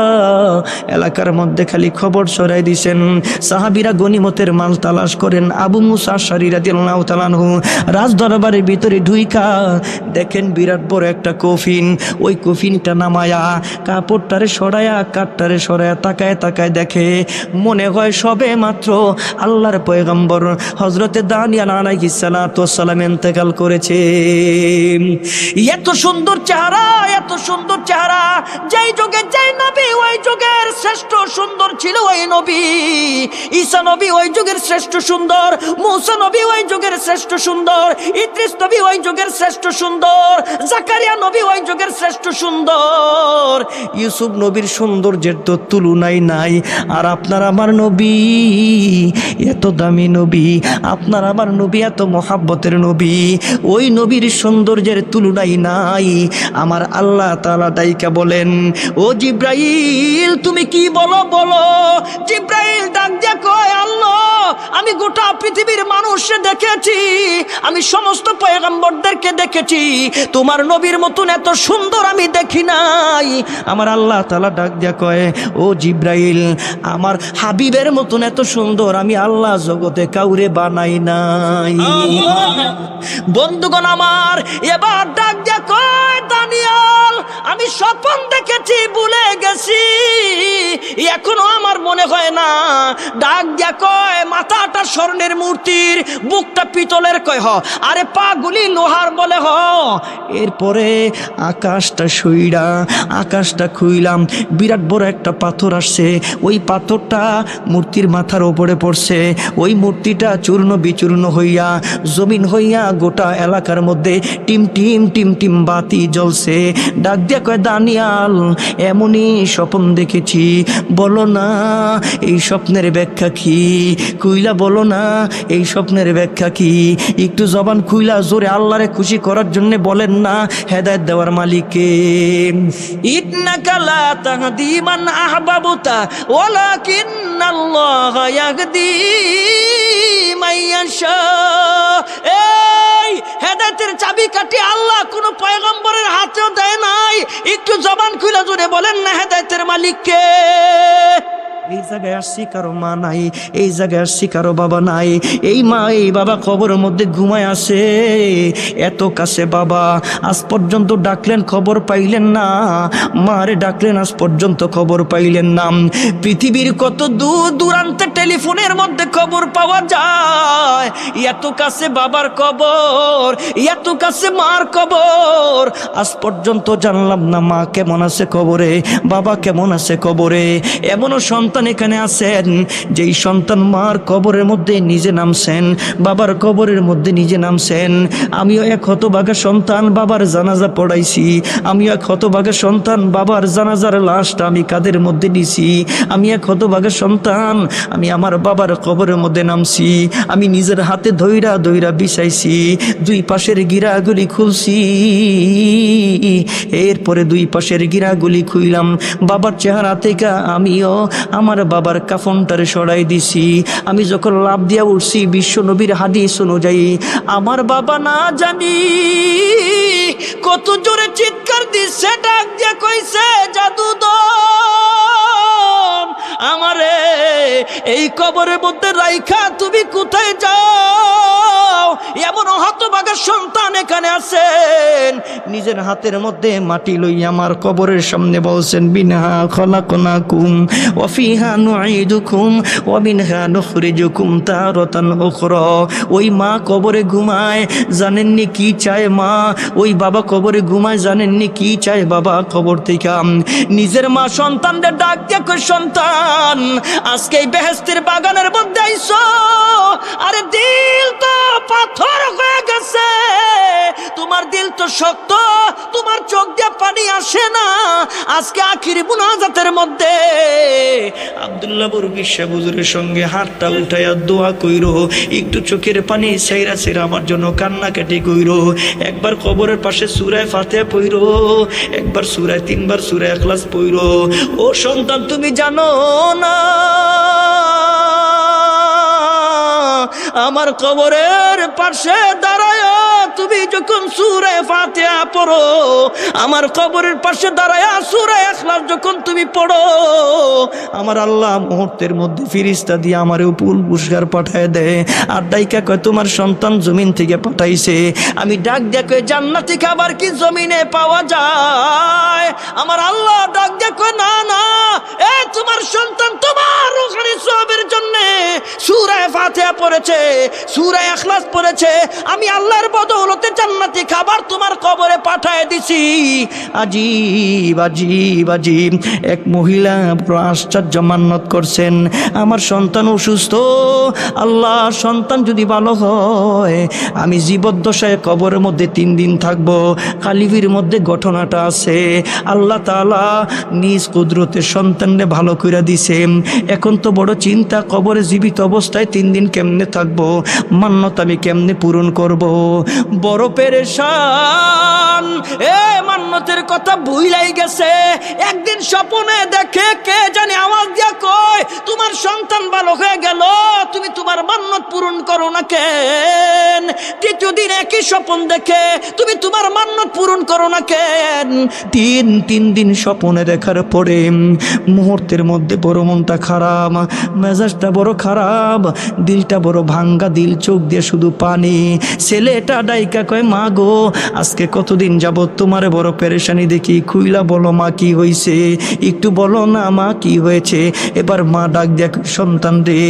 এলাকার মধ্যে খালি খবর ছড়াই দিয়েছেন। সাহাবীরা গনিমতের মাল তালাশ করেন। আবু মুসা আশআরী রাদিয়াল্লাহু তাআলা আনহু রাজ দরবারের ভিতরে ঢুইকা দেখেন বিরাট বড় একটা কফিন। ওই কফিনটা নামায়া কাপড়টারে সরায়া কাঠটারে সরায়া তাকায় তাকায় দেখে, মনে হয় সবে মাত্র আল্লাহর পয়গম্বর হযরতে দানিয়েল আলাইহিস সালাতু ওয়াস সালাম ইন্তেকাল করেছে। এত সুন্দর চেহারা, এত সুন্দর চেহারা। যেই যুগে যেই নবী ওই যুগের শ্রেষ্ঠ সুন্দর ছিল ওই নবী। ঈসা নবী ওই যুগের শ্রেষ্ঠ সুন্দর, মূসা নবী ওই যুগের শ্রেষ্ঠ সুন্দর, ইদ্রিস নবী ওই যুগের শ্রেষ্ঠ সুন্দর, জাকারিয়া নবী ওই যুগের শ্রেষ্ঠ সুন্দর, ইউসুফ নবীর সৌন্দর্যের তো তুলনাই নাই। আর আপনার আমার নবী এত দামি নবী, আপনার আমার নবী এত মহাব্বতের নবী, ওই নবীর সৌন্দর্যের তুলনাই নাই। আমার আল্লাহ তাআলা ডাইকা বলেন, ও জিব্রাইল তুমি কি বলো বলো। জিব্রাইল ডাক দিয়া কয়, আল্লাহ আমি গোটা পৃথিবীর মানুষকে দেখেছি, আমি সমস্ত পয়গম্বরদেরকে দেখেছি, তোমার নবীর মতন এত সুন্দর আমি দেখি নাই। আমার আল্লাহ তাআলা ডাক দিয়া কয়, ও জিব্রাইল আমার হাবিবের মতন এত সুন্দর আমি আল্লাহ জগতে কাউরে বানাই নাই। বন্ধুগণ আমার এবার ডাক দিয়া কয়, দানিয়েল আমি স্বপ্ন দেখেছি ভুলে গেছি, এখনো আমার মনে হয় দেয় না। ডাক দিয়া কয় মাথাটা স্বর্ণের মূর্তির, বুকটা পিতলের, কয় হ, আরে পা গুলি লোহার, বলে হ। এরপরে আকাশটা সইরা, আকাশটা খুইলাম, বিরাট বড় একটা পাথর আসছে, ওই পাথরটা মূর্তির মাথার উপরে পড়ছে। ওই মূর্তিটা চূর্ণ বিচূর্ণ হইয়া, জমিন হইয়া গোটা এলাকার মধ্যে টিম টিম টিম টিম বাতি জ্বলছে। ডাক দিয়া কয় দানিয়াল, এমনই স্বপ্ন দেখেছি, বলো না এই স্বপ্নের ব্যাখ্যা কি? খুইলা বলো না এই স্বপ্নের ব্যাখ্যা কি? একটু জবান খুইলা জোরে আল্লাহরে খুশি করার জন্য বলেন না, হেদায়েত দেওয়ার মালিককে। ইন্নাকা লা তাহদি মান আহবাবতা ওয়ালাকিন্নাল্লাহা ইয়াহদি মান ইয়াশা। এই হেদায়েতের চাবিকাঠি আল্লাহ কোনো পয়গম্বরের হাতেও দেয় নাই। একটু জবান খুইলা জোরে বলেন না, হেদায়েতের মালিককে। এই জায়গায় আসছি কারো মা নাই, এই জায়গায় আসছি কারো বাবা নাই। এই মা এই বাবা কবরের মধ্যে ঘুমায় আছে, এত কাছে বাবা, আজ পর্যন্ত ডাকলেন খবর পাইলেন না। মারে ডাকলেন, আজ পর্যন্ত খবর পাইলেন না। পৃথিবীর কত দূর দূরান্তে টেলিফোনের মধ্যে খবর পাওয়া যায়, এত কাছে বাবার কবর, এত কাছে মার কবর, আজ পর্যন্ত জানলাম না মা কেমন আছে কবরে, বাবা কেমন আছে কবরে। এমনও সন্তান এখানে আছেন যেই সন্তান মার কবরের মধ্যে নিজে নামছেন, বাবার কবরের মধ্যে নিজে নামছেন। আমিও এক হতভাগা সন্তান, বাবার জানাজা পড়াইছি। আমিও এক হতভাগা সন্তান, বাবার জানাজার লাশটা আমি কাদের মধ্যে নিছি। আমি এক হতভাগা সন্তান, আমি আমার বাবার কবরের মধ্যে নামছি। আমি নিজের হাতে ধইরা ধইরা বিছাইছি, দুই পাশের গিরাগুলি খুলছি। এরপরে দুই পাশের গিরাগুলি খুইলাম, বাবার চেহারা থেকে আমিও আমার বাবার কাফনটারে সরাই দিছি। আমি যখন লাভ দিয়া উঠছি, বিশ্ব নবীর হাদিস অনুযায়ী আমার বাবা না জানি কত জোরে চিৎকার দিচ্ছে, ডাক দিয়া কইছে জাদুদন আমারে এই কবরের মধ্যে রাইখা তুমি কোথায় যাও? এমন হতভাগা সন্তান এখানে আছেন, নিজের হাতের মধ্যে মাটি লইয়া আমার কবরের সামনে বলছেন বিনহা খলাকনাকুম ওয়া ফিহা নুঈদুকুম ওয়া মিনহা নুখরিজুকুম তারাতান উখরা। ওই মা কবরে ঘুমায়, জানেননি কি চায় মা? ওই বাবা কবরে ঘুমায়, জানেননি কি চায় বাবা কবর থেকে? নিজের মা সন্তানদের ডাক দিয়ে কই, সন্তান আজকে এই বেহেশতের বাগানের মধ্যে আইছো, আরে দিল তো পাথর হয়ে গেছে, তোমার দিল তো শক্ত, তোমার চোখ দিয়ে পানি আসে না। আজকে আখির মুনাজাতের মধ্যে আব্দুল্লাহ বরুকি সাহেব হুজুরের সঙ্গে হাতটা উঠাইয়া দোয়া কইরো, একটু চোখের পানি সাইরা সাইরা আমার জন্য কান্নাকাটি কইরো। একবার কবরের পাশে সূরা ফাতিহা পড়ো, একবার সূরা, তিনবার সূরা ইখলাস পড়ো। ও সন্তান তুমি জানো না আমার কবরের পাশে দাঁড়ায় তুমি যখন সূরা ফাতিহা পড়ো, আমার কবরের পাশে দাঁড়ায় সূরা ইখলাস যখন তুমি পড়ো, আমার আল্লাহ মুহূর্তের মধ্যে ফেরেশতা দিয়ে আমার উপর পুরস্কার পাঠায় দেয়। আর ডাইকা কয় তোমার সন্তান জমিন থেকে পাঠাইছে। আমি ডাক দিয়া কয় জান্নাতি খাবার কি জমিনে পাওয়া যায়? আমার আল্লাহ ডাক দিয়া কয় না না, এ তোমার সন্তান তোমার রূহানি সওয়াবের জন্য সূরা ফাতিহা পড়েছে, সূরা ইখলাস পড়েছে, আমি আল্লাহর বদৌলতে জান্নাতি খাবার তোমার কবরে পাঠায় দিছি। আজীব আজীব আজীব এক মহিলা আশ্চর্য মান্যত করছেন, আমার সন্তান অসুস্থ, আল্লাহ সন্তান যদি ভালো হয় আমি জীবদ্দশায় কবরের মধ্যে 3 দিন থাকবো। কালিবির মধ্যে ঘটনাটা আছে, আল্লাহ তাআলা নিজ কুদরতে সন্তানকে ভালো করে দিছে। এখন তো বড় চিন্তা, কবরে জীবিত অবস্থায় 3 দিন কেমনে থাকবো, মান্যত আমি কেমনে পূরণ করব? বড় পেরেশান, এ মান্যতের কথা ভুলাই গেছে। একদিন স্বপ্নে দেখে কে জানি আওয়াজ দিয়া কয় তোমার সন্তান ভালো হয়ে গেল, তুমি তোমার মান্যত পূরণ করো না কেন? তৃতীয় দিন একই স্বপ্ন দেখে তুমি তোমার মান্যত পূরণ করো না কেন? তিন দিন স্বপ্নে দেখার পরে মুহূর্তের মধ্যে বড় মনটা খারাপ, মেজাজটা বড় খারাপ, দিলটা বড় ভাঙ্গা দিল, চোখ দিয়ে শুধু পানি। ছেলেটা চেহারা ডাইকা কয়, মা গো আজকে কতদিন যাবত তোমারে বড় পেরেশানি দেখি, খুইলা বলো মা কি হয়েছে, একটু বলো না মা কি হয়েছে। এবার মা ডাক দেখ, সন্তান রে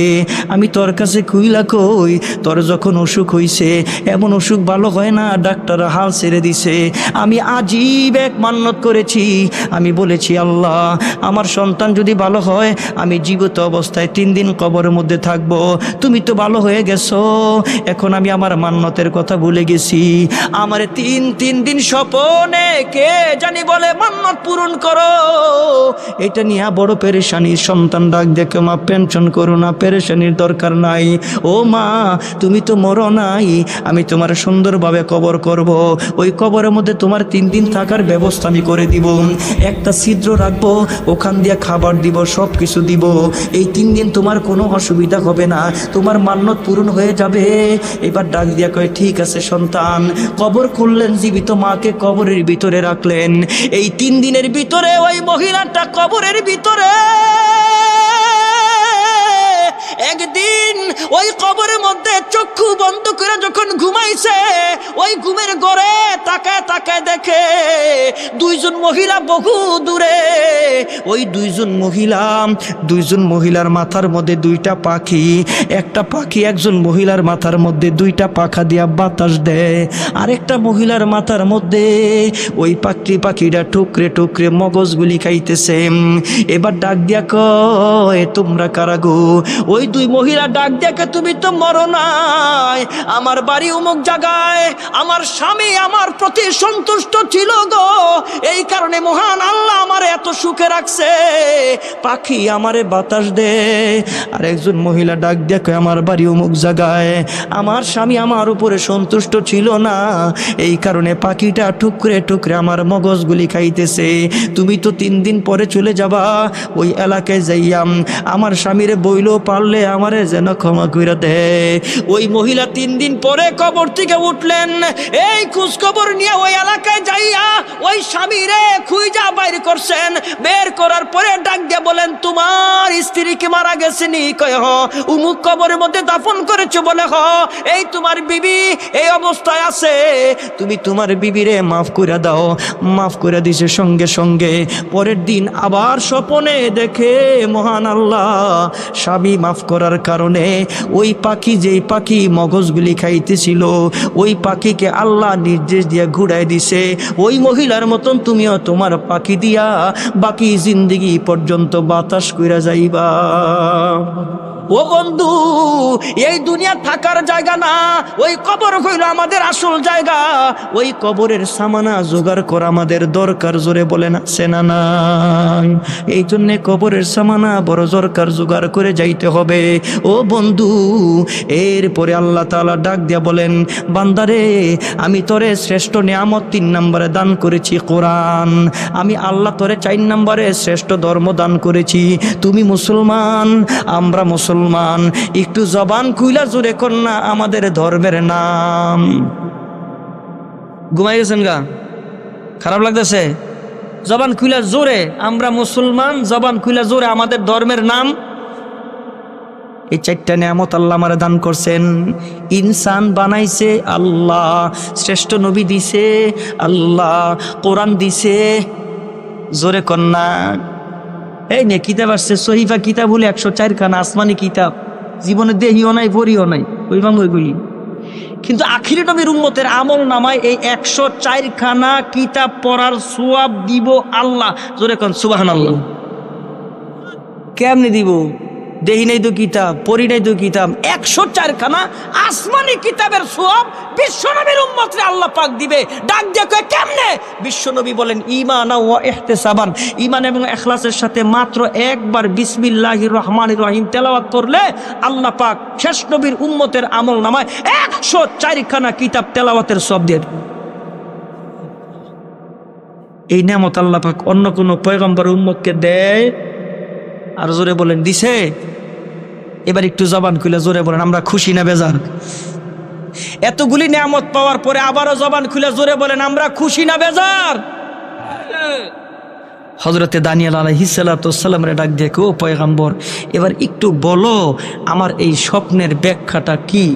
আমি তোর কাছে খুইলা কই, তোর যখন অসুখ হইছে এমন অসুখ ভালো হয় না, ডাক্তার হাল ছেড়ে দিছে। আমি আজীব এক মান্যত করেছি, আমি বলেছি আল্লাহ আমার সন্তান যদি ভালো হয় আমি জীবিত অবস্থায় 3 দিন কবরের মধ্যে থাকবো। তুমি তো ভালো হয়ে গেছো, এখন আমি আমার মান্যতের কথা ভুলে গেছি। আমার 3 দিন স্বপনে কে জানি বলে মান্যত পূরণ করো, এটা নিয়ে বড় পেরেশানি। সন্তান ডাক দেখে, মা পেনশন করো না, পেরেশানির দরকার নাই। ও মা তুমি তো মরো নাই, আমি তোমার সুন্দরভাবে কবর করব, ওই কবরের মধ্যে তোমার 3 দিন থাকার ব্যবস্থা আমি করে দিব, একটা ছিদ্র রাখবো, ওখান দিয়ে খাবার দিব, সব কিছু দিব। এই 3 দিন তোমার কোনো অসুবিধা হবে না, তোমার মান্যত পূরণ হয়ে যাবে। এবার ডাক দিয়া কয়, ঠিক আছে সন্তান। কবর খুললেন, জীবিত মাকে কবরের ভিতরে রাখলেন। এই 3 দিনের ভিতরে ওই মহিলাটা কবরের ভিতরে একদিন ওই কবরের মধ্যে চক্ষু বন্ধ করে যখন ঘুমাইছে, ওই ঘুমের ঘরে তাকায় তাকায় দেখে 2 জন মহিলা বহু দূরে। ওই 2 জন মহিলার মাথার মধ্যে 2টা পাখি, একটা পাখি একজন মহিলার মাথার মধ্যে 2টা পাখা দিয়া বাতাস দেয়, আরেকটা মহিলার মাথার মধ্যে ওই পাখিটা টুকরে টুকরে মগজগুলি খাইতেছে। এবার ডাক দিয়া কয়, তোমরা কারা গো? ওই 2 মহিলা ডাক দেখে, তুমি তো মরো নাই, আমার বাড়ি অমুক জায়গায়, আমার স্বামী আমার প্রতি সন্তুষ্ট ছিল গো, এই কারণে মহান আল্লাহ আমার এত সুখে রাখছে, পাখি আমারে বাতাস দে। আর একজন মহিলা ডাক দেখে, আমার বাড়ি অমুক জায়গায়, আমার স্বামী আমার উপরে সন্তুষ্ট ছিল না, এই কারণে পাখিটা টুকরে টুকরে আমার মগজগুলি খাইতেছে। তুমি তো 3 দিন পরে চলে যাবা, ওই এলাকায় যাইয়াম আমার স্বামীরে বইলো পারলে আমারে যেন ক্ষমা করে দে। ওই মহিলা 3 দিন পরে কবর থেকে উঠলেন, এই খোঁজ খবর নিয়ে ওই এলাকায় যাইয়া ওই স্বামীরে খুঁজা বাইর করছেন। বের করার পরে ডাক দিয়ে বলেন, তোমার স্ত্রী কি মারা গেছেনি? কয় হ। উমুক কবরের মধ্যে দাফন করেছো? বলে হ। এই তোমার বিবি এই অবস্থায় আছে, তুমি তোমার বিবিরে মাফ করে দাও। মাফ করে দিছে সঙ্গে সঙ্গে। পরের দিন আবার স্বপনে দেখে মহান আল্লাহ স্বামী মাফ করার কারণে ওই পাখি, যেই পাখি মগজগুলি খাইতেছিল, ওই পাখিকে আল্লাহ নির্দেশ দিয়ে ঘুরাই দিছে, ওই মহিলার মতন তুমিও তোমার পাখি দিয়া বাকি জিন্দগি পর্যন্ত বাতাস কইরা যাইবা। ও বন্ধু, এই দুনিয়া থাকার জায়গা না, ওই কবর হইল আমাদের আসল জায়গা। ওই কবরের সামানা জোগাড় করা আমাদের দরকার, জোরে বলেন আছে না নাই? এই জন্যে কবরের সামানা বড় দরকার, জোগাড় করে যাইতে হবে। ও বন্ধু, এরপরে আল্লাহ তাআলা ডাক দিয়া বলেন, বান্দারে আমি তোরে শ্রেষ্ঠ নিয়ামত 3 নম্বরে দান করেছি কোরআন। আমি আল্লাহ তোরে 4 নম্বরে শ্রেষ্ঠ ধর্ম দান করেছি। তুমি মুসলমান, আমরা মুসলমান। একটু জবান খুইলা জোরে কর না আমাদের ধর্মের নাম। ঘুমাই গেছেন গা? খারাপ লাগতেছে? জবান খুইলা জোরে, আমরা মুসলমান, জবান খুইলা জোরে আমাদের ধর্মের নাম। এই 4টা নিয়ামত আল্লাহ আমারে দান করছেন। ইনসান বানাইছে আল্লাহ, শ্রেষ্ঠ নবী দিছে আল্লাহ, কোরআন দিছে, জোরে কর না। এই নে কিতাব আসছে, সহিফা কিতাব হলে 104 খানা আসমানি কিতাব, জীবনে দেহিও নাই পড়িও নাই, ওইভাবে ওইগুলি। কিন্তু আখিরি নবীর উম্মতের আমল নামায় এই 104 খানা কিতাব পড়ার সওয়াব দিব আল্লাহ। জোরে কোন সুবহানাল্লাহ। কেমনে দিব? দেহি নাই তো কিতাব, পড়ি নাই তো কিতাব, 104 খানা আসমানি কিতাবের সওয়াব বিশ্বনবীর উম্মতরে আল্লাহ পাক দিবে। ডাক দিয়ে কয় কেমনে? বিশ্বনবী বলেন, ঈমান ওয়া ইহতিসাবান, ঈমান এবং ইখলাসের সাথে মাত্র একবার বিসমিল্লাহির রহমানির রহিম তেলাওয়াত করলে আল্লাহ পাক শেষ নবীর উম্মতের আমল নামায় 104 খানা কিতাব তেলাওয়াতের সওয়াব দেন। এই নিয়ামত আল্লাহ পাক অন্য কোন পয়গম্বর উম্মতকে দেয়? আর জোরে বলেন দিছে? এবার একটু জবান খুলে জোরে বলেন, আমরা খুশি না বেজার? এতগুলি নিয়ামত পাওয়ার পরে আবারও জবান খুলে জোরে বলেন, আমরা খুশি না বেজার? হযরতে দানিয়েল আলাইহিস সালাতু ওয়াস সালামের ডাক দিয়ে, ও পয়গম্বর এবার একটু বলো আমার এই স্বপ্নের ব্যাখ্যাটা কি?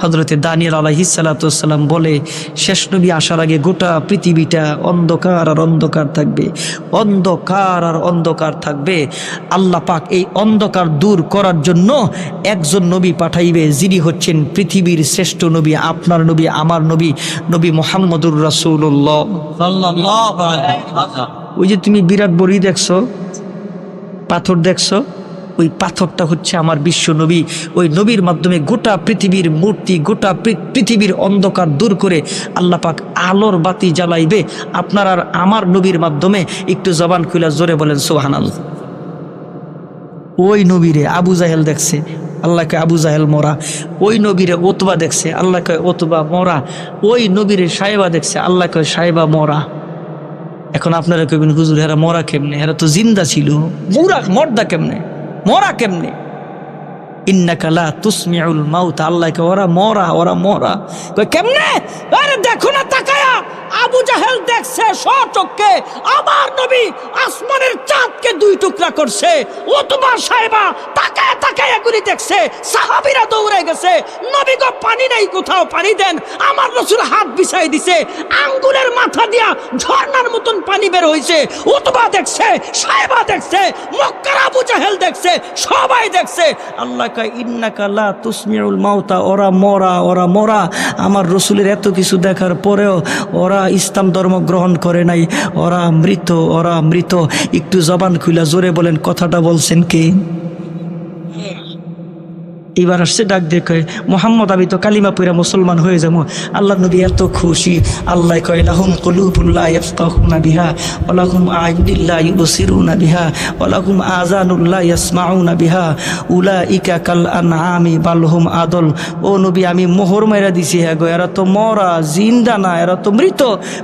হযরতে দানিয়েল আলাইহিস সালাতু ওয়াস সালাম বলে, শেষ নবী আসার আগে গোটা পৃথিবীটা অন্ধকার আর অন্ধকার থাকবে, অন্ধকার আর অন্ধকার থাকবে। আল্লাহ পাক এই অন্ধকার দূর করার জন্য একজন নবী পাঠাইবে, যিনি হচ্ছেন পৃথিবীর শ্রেষ্ঠ নবী, আপনার নবী, আমার নবী, নবী মুহাম্মদুর রাসূলুল্লাহ সাল্লাল্লাহু আলাইহি ওয়াসাল্লাম। ওই যে তুমি বিরাট বড়ি দেখছো, পাথর দেখছো, ওই পাথরটা হচ্ছে আমার বিশ্ব নবী। ওই নবীর মাধ্যমে গোটা পৃথিবীর মূর্তি, গোটা পৃথিবীর অন্ধকার দূর করে আল্লাহ পাক আলোর বাতি জ্বালাইবে আপনার আর আমার নবীর মাধ্যমে। একটু জবান খুলে জোরে বলেন সুবহানাল্লাহ। ওই নবীরে আবু জাহেল দেখছে, আল্লাহ কয় আবু জাহেল মরা। ওই নবীরে ওতবা দেখছে, আল্লাহ কয় ওতবা মরা। ওই নবীরে সাহেবা দেখছে, আল্লাহ কয় সাহেবা মরা। এখন আপনারা কইবেন হুজুর এরা মরা কেমনে, এরা তো জিন্দা ছিল, মরদা কেমনে, মরা কেমনে? ইন্নাকা লা তুসমিউল মাউত, আল্লাহ কয় ওরা মরা, ওরা মরা। কয় কেমনে? আরে দেখো না তাকায়া, আবু জাহেল দেখছে স্বচক্ষে আমার নবী আসমানের চাঁদকে দুই টুকরা করছে। ও তোমার সাহেবা তাকায়া তাকায়া করে দেখছে, সাহাবীরা দৌড়ে গেছে, নবী গো পানি নাই, কোথাও পানি দেন। আমার রাসূল হাত বিছাই দিছে, আঙ্গুলের মাথা দিয়া ঝর্ণার মতন পানি বের হইছে। উতবা দেখছে, সাহেবা দেখছে, মক্কার আবু জাহেল দেখছে, সবাই দেখছে। আল্লাহ কয় ইন্নাকা লা তুসমিউল মাউতা, ওরা মরা, ওরা মরা। আমার রাসূলের এত কিছু দেখার পরেও ওরা ইসলাম ধর্ম গ্রহণ করে নাই, ওরা মৃত, ওরা মৃত। একটু জবান খুলে জোরে বলেন কথাটা বলছেন কে? এবার আসছে ডাক দেখে, মোহাম্মদ আমি তো কালিমা পইরা মুসলমান হয়ে যাবো। আল্লাহ নবী এত খুশি। আল্লাহ কয় লাহুম কুলুবুন লা ইয়াফকাহুনা বিহা ওয়া লাহুম আ'য়ুনুন লা ইউবসিরুনা বিহা ওয়া লাহুম আযানুন লা ইয়াসমাউনা বিহা উলাইকা কাল আনআমি বাল হুম আদল। ও নবী আমি মোহর মাইরা দিছি, হ্যাঁ গো এরা তো মরা, জিন্দা না, এরা তো মৃত।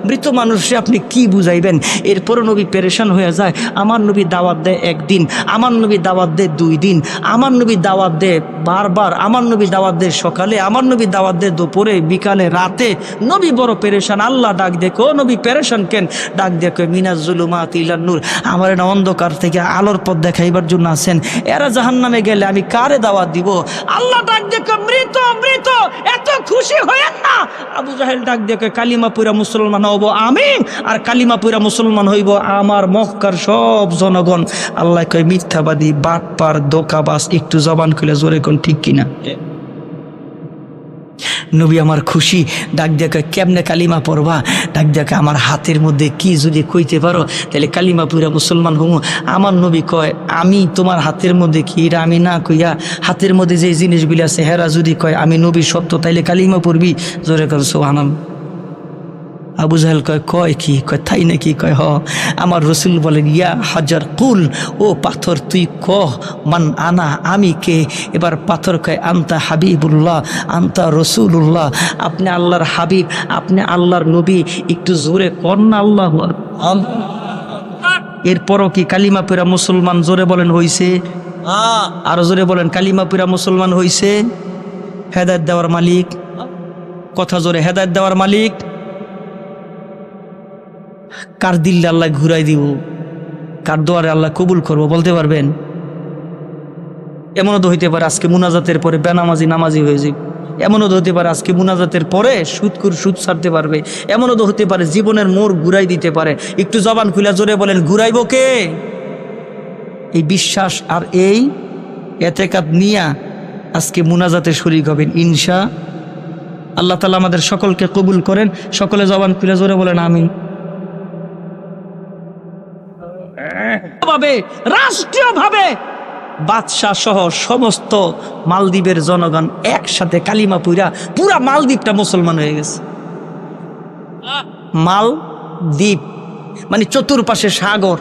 মৃত মানুষে আপনি কি বুঝাইবেন? এরপরও নবী পেরেশান হয়ে যায়। আমার নবী দাওয়াত দেয় একদিন, আমার নবী দাওয়াত দেয় 2 দিন, আমার নবী দাওয়াত দেয় বারবার, আমার নবী দাওয়াত দেয় সকালে, আমার নবী দাওয়াত দেয় দুপুরে, বিকালে, রাতে। নবী বড় পেরেশান। আল্লাহ ডাক দেখো, নবী পেরেশান কেন? ডাক দেখো মিনাজ জুলুমাতি ইলান নূর, আমার না অন্ধকার থেকে আলোর পথ দেখাইবার জন্য আছেন। এরা জাহান্নামে গেলে আমি কারে দাওয়াত দিব? আল্লাহ ডাক দেখো মৃত, মৃত, এত খুশি হয়েন না। আবু জাহেল ডাক দেখো কালিমা পয়রা মুসলমান হব আমি, আর কালিমা পয়রা মুসলমান হইব আমার মক্কার সব জনগণ। আল্লাহ কয় মিথ্যাবাদী, বাটপার, দোকাবাজ। একটু জবান খুলে জোরে কোন ঠিক কিনা? নবী আমার খুশি। ডাক দেখে কেমনে কালিমা পড়বা? ডাক দেখে আমার হাতের মধ্যে কি যদি কইতে পারো তাহলে কালিমা পুরা মুসলমান হমু। আমার নবী কয় আমি তোমার হাতের মধ্যে কি, এটা আমি না কইয়া হাতের মধ্যে যে জিনিসগুলি আছে হেরা যদি কয় আমি নবী সত্য, তাইলে কালিমা পড়বি। জোরে কর সুবহানাল্লাহ। আবু জাহেল কয় কি? কয় তাই নাকি? কয় হ। আমার রসুল বলেন ইয়া হাজার কুল, ও পাথর তুই কহ মান আনা, আমি কে? এবার পাথর কয় আনতা হাবিবুল্লাহ, আনতা রসুল্লাহ, আপনি আল্লাহর হাবিব, আপনি আল্লাহর নবী। একটু জোরে কর না আল্লাহু আকবার। এরপরও কি কালিমা পড়া মুসলমান? জোরে বলেন হইছে? আরো জোরে বলেন কালিমা পড়া মুসলমান হইছে। হেদায়েত দেওয়ার মালিক, কথা জোরে, হেদায়েত দেওয়ার মালিক কার দিল্লে আল্লাহ ঘুরাই দিব, কার দোয়ারে আল্লাহ কবুল করবো বলতে পারবেন? এমনও তো হইতে পারে আজকে মুনাজাতের পরে বেনামাজি নামাজি হয়ে যাবে, এমনও তো হতে পারে আজকে মুনাজাতের পরে সুদকুর সুদ ছাড়তে পারবে, এমনও তো হতে পারে জীবনের মোড় ঘুরাই দিতে পারে। একটু জবান খুলে জোরে বলেন ঘুরাইব কে? এই বিশ্বাস আর এই এতেকাদ নিয়া আজকে মুনাজাতে শরীক হবেন ইনশা আল্লাহ তাআলা। আমাদের সকলকে কবুল করেন। সকলে জবান খুলে জোরে বলেন আমিন। রাষ্ট্রীয়ভাবে বাদশাহ সহ সমস্ত মালদ্বীপের জনগণ একসাথে কালিমা পুরা, পুরা মালদ্বীপটা মুসলমান হয়ে গেছে। মালদ্বীপ মানে চতুর্পাশে সাগর,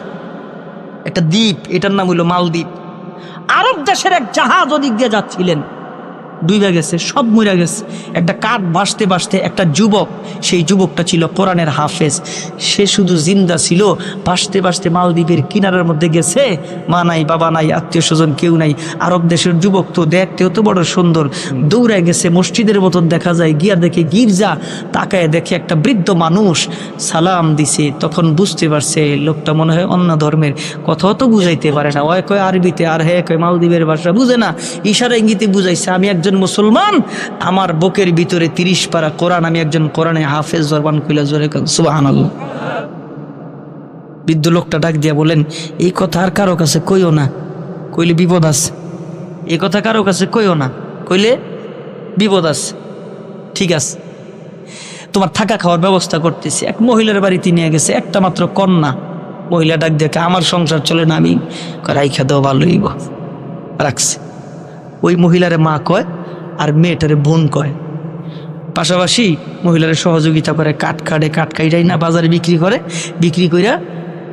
একটা দ্বীপ, এটার নাম হইল মালদ্বীপ। আরব দেশের এক জাহাজ ওদিক দিয়ে যাচ্ছিলেন, ডুবে গেছে, সব মরে গেছে। একটা কাঠ ভাসতে ভাসতে একটা যুবক, সেই যুবকটা ছিল কোরআনের হাফেজ, সে শুধু জিন্দা ছিল। ভাসতে ভাসতে মালদ্বীপের কিনারার মধ্যে গেছে, মা নাই, বাবা নাই, আত্মীয় স্বজন কেউ নাই। আরব দেশের যুবক তো দেখতেও তো বড় সুন্দর, দৌড়ায় গেছে, মসজিদের মতন দেখা যায়, গিয়া দেখে গির্জা, তাকায় দেখে একটা বৃদ্ধ মানুষ সালাম দিছে। তখন বুঝতে পারছে লোকটা মনে হয় অন্য ধর্মের, কথাও তো বুঝাইতে পারে না। ওই কয় আরবিতে, আর হ্যাঁ কয় মালদ্বীপের ভাষা বুঝে না, ইশারা ইঙ্গিতে বুঝাইছে আমি একজন একজন মুসলমান, আমার বুকের ভিতরে 30 পারা কোরআন, আমি একজন কোরআনে হাফেজ। জরবান কইলা জোরে সুবহানাল্লাহ। বৃদ্ধ লোকটা ডাক দিয়া বলেন, এই কথা আর কারো কাছে কইও না, কইলে বিপদ আছে। এই কথা কারো কাছে কইও না, কইলে বিপদ আছে। ঠিক আছে, তোমার থাকা খাওয়ার ব্যবস্থা করতেছি। এক মহিলার বাড়িতে নিয়ে গেছে, একটা মাত্র কন্যা। মহিলা ডাক দেখে, আমার সংসার চলে না, আমি রাইখা দেওয়া ভালো হইব। রাখছে। ওই মহিলারে মা কয় আর মেয়েটারে বোন কয়। পাশাপাশি মহিলারে সহযোগিতা করে, কাঠ কাইটাই না বাজারে বিক্রি করে, বিক্রি কইরা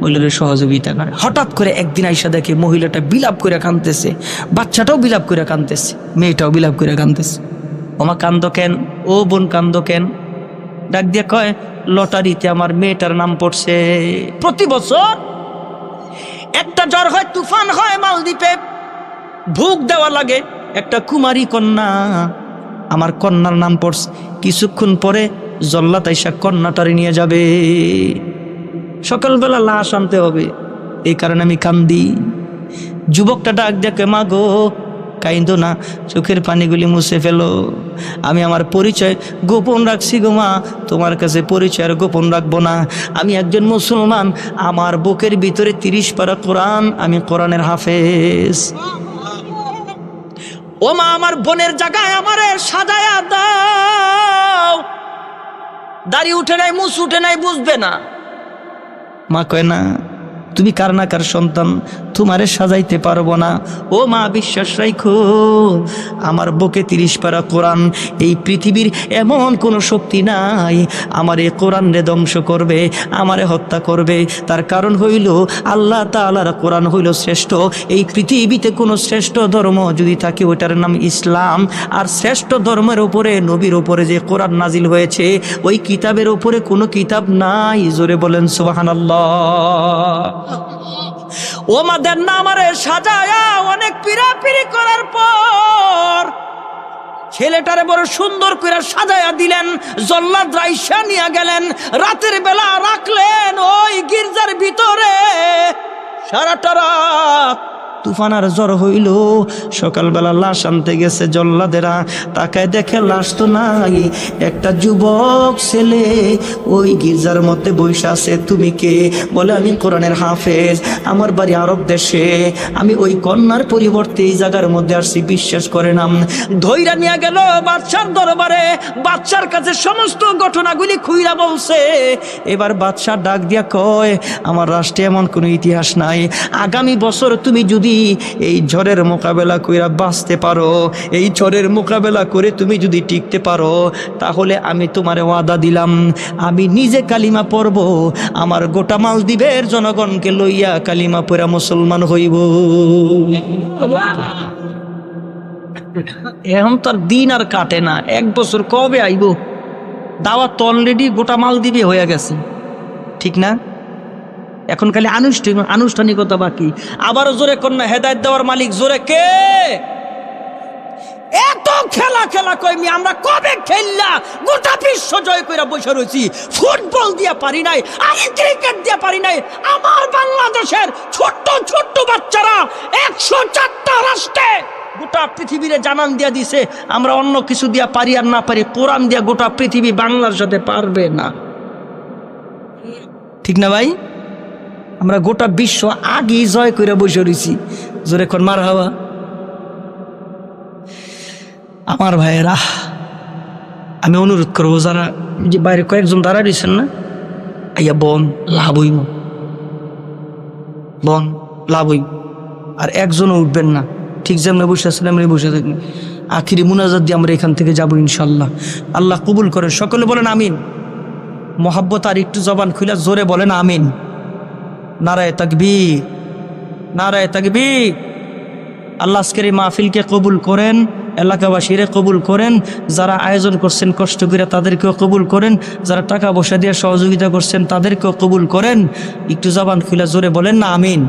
মহিলাদের সহযোগিতা করে। হঠাৎ করে একদিন আইসা দেখে মহিলাটা বিলাপ করে কাঁদতেছে, বাচ্চাটাও বিলাপ করে কাঁদতেছে, মেয়েটাও বিলাপ করে কাঁদতেছে। ওমা কান্দ কেন? ও বোন কান্দ কেন? ডাক দিয়ে কয়, লটারিতে আমার মেয়েটার নাম পড়ছে। প্রতি বছর একটা জ্বর হয়, তুফান হয় মালদ্বীপে, ভোগ দেওয়া লাগে, একটা কুমারী কন্যা, আমার কন্যার নাম পড়ছে। কিছুক্ষণ পরে জল্লাদ আইসা কন্যাটারে নিয়ে যাবে, সকালবেলা লাশ আনতে হবে, এই কারণে আমি কান্দি। যুবকটা ডাক দেখে, মা গো কাইন্দো না, চোখের পানিগুলি মুছে ফেলো, আমি আমার পরিচয় গোপন রাখছি গো মা, তোমার কাছে পরিচয় আর গোপন রাখবো না। আমি একজন মুসলমান, আমার বুকের ভিতরে 30 পারা কোরআন, আমি কোরআনের হাফেজ। ও মা, আমার বোনের জায়গায় আমারে সাজায়া দাও। দাড়ি উঠে নাই, মুছ উঠে নাই, বুঝবে না। মা কয়, না তুমি কার না কার সন্তান, তোমারে সাজাইতে পারবো না। ও মা, বিশ্বাস রাখো, আমার বুকে 30 পারা কোরআন, এই পৃথিবীর এমন কোনো শক্তি নাই আমার এই কোরআন রে ধ্বংস করবে, আমারে হত্যা করবে। তার কারণ হইল আল্লাহ তাআলার কোরআন হইল শ্রেষ্ঠ। এই পৃথিবীতে কোনো শ্রেষ্ঠ ধর্ম যদি থাকে, ওইটার নাম ইসলাম। আর শ্রেষ্ঠ ধর্মের উপরে, নবীর উপরে যে কোরআন নাজিল হয়েছে, ওই কিতাবের উপরে কোনো কিতাব নাই। জোরে বলেন সুবহানাল্লাহ। ও মা, দেন না আমারে সাজায়া। অনেক পিরাপিরি করার পর ছেলেটারে বড় সুন্দর করে সাজায়া দিলেন, জল্লাদ রাইসা নিয়ে গেলেন, রাতের বেলা রাখলেন ওই গির্জার ভিতরে। সারাটা রাত তুফান আর জ্বর হইল। সকালবেলা লাশ আনতে গেছে জল্লাদেরা, তাকায় দেখে লাশ তো নাই, একটা যুবক ছেলে ওই গির্জার মধ্যে বসে আছে। তুমি কে? বলে, আমি কোরআনের হাফেজ, আমার বাড়ি আরব দেশে, আমি ওই কন্যার পরিবর্তে এই জায়গার মধ্যে আসছি, বিশ্বাস করে না। ধইরা নিয়ে গেল বাদশার দরবারে, বাদশার কাছে সমস্ত ঘটনাগুলি খুইরা বলছে। এবার বাদশা ডাক দিয়া কয়, আমার রাষ্ট্রে এমন কোনো ইতিহাস নাই, আগামী বছর তুমি যদি এই ঝড়ের মোকাবেলা কইরা বাঁচতে পারো, এই ঝড়ের মোকাবেলা করে তুমি যদি টিকতে পারো, তাহলে আমি তোমারে ওয়াদা দিলাম, আমি নিজে কালিমা পড়ব, আমার গোটা মালদ্বীপের জনগণকে লইয়া কালিমা পড়া মুসলমান হইব। এখন তো আর দিন আর কাটে না, 1 বছর কবে আইব? দাওয়াত তো অলরেডি গোটা মালদ্বীপে হয়ে গেছে, ঠিক না? এখন খালি আনুষ্ঠানিকতা বাকি। আবারও জোরে কন্যা, হেদায়েত দেওয়ার মালিক জোরে কে? এত খেলা কইমি আমরা কবে খেললা, গোটা বিশ্ব জয় কইরা বসে রয়েছি। ফুটবল দিয়া পারি নাই, আমি ক্রিকেট দিয়া পারি নাই। আমার বাংলাদেশের ছোট্ট ছোট্ট বাচ্চারা 104টা রাষ্ট্রে গোটা পৃথিবীরে জানান দিয়া দিছে, আমরা অন্য কিছু দিয়া পারি আর না পারি, কোরআন দিয়া গোটা পৃথিবী বাংলার সাথে পারবে না। ঠিক না ভাই? আমরা গোটা বিশ্ব আগেই জয় করে বসে রয়েছি। জোরে কোন মারহাবা। আমার ভাইয়েরা, আমি অনুরোধ করবো, যারা যে বাইরে কয়েকজন দাঁড়া দিয়েছেন না, আইয়া বন লাভ হইব, বন লাভ হইব। আর একজনও উঠবেন না, ঠিক যেমন বসে আছেন এমনি বসে থাকবেন। আখিরি মুনাজাত দিয়ে আমরা এখান থেকে যাবো ইনশাল্লাহ। আল্লাহ কবুল করেন। সকলে বলেন আমিন। মোহাব্বত আর একটু জবান খুলে জোরে বলেন আমিন। নারায়ে তাকবীর, নারায়ে তাকবীর। আল্লাহ আজকের এই মাহফিলকে কবুল করেন, এলাকাবাসীরে কবুল করেন, যারা আয়োজন করছেন কষ্ট করে তাদেরকেও কবুল করেন, যারা টাকা পয়সা দিয়ে সহযোগিতা করছেন তাদেরকেও কবুল করেন। একটু জবান খুলে জোরে বলেন না আমিন।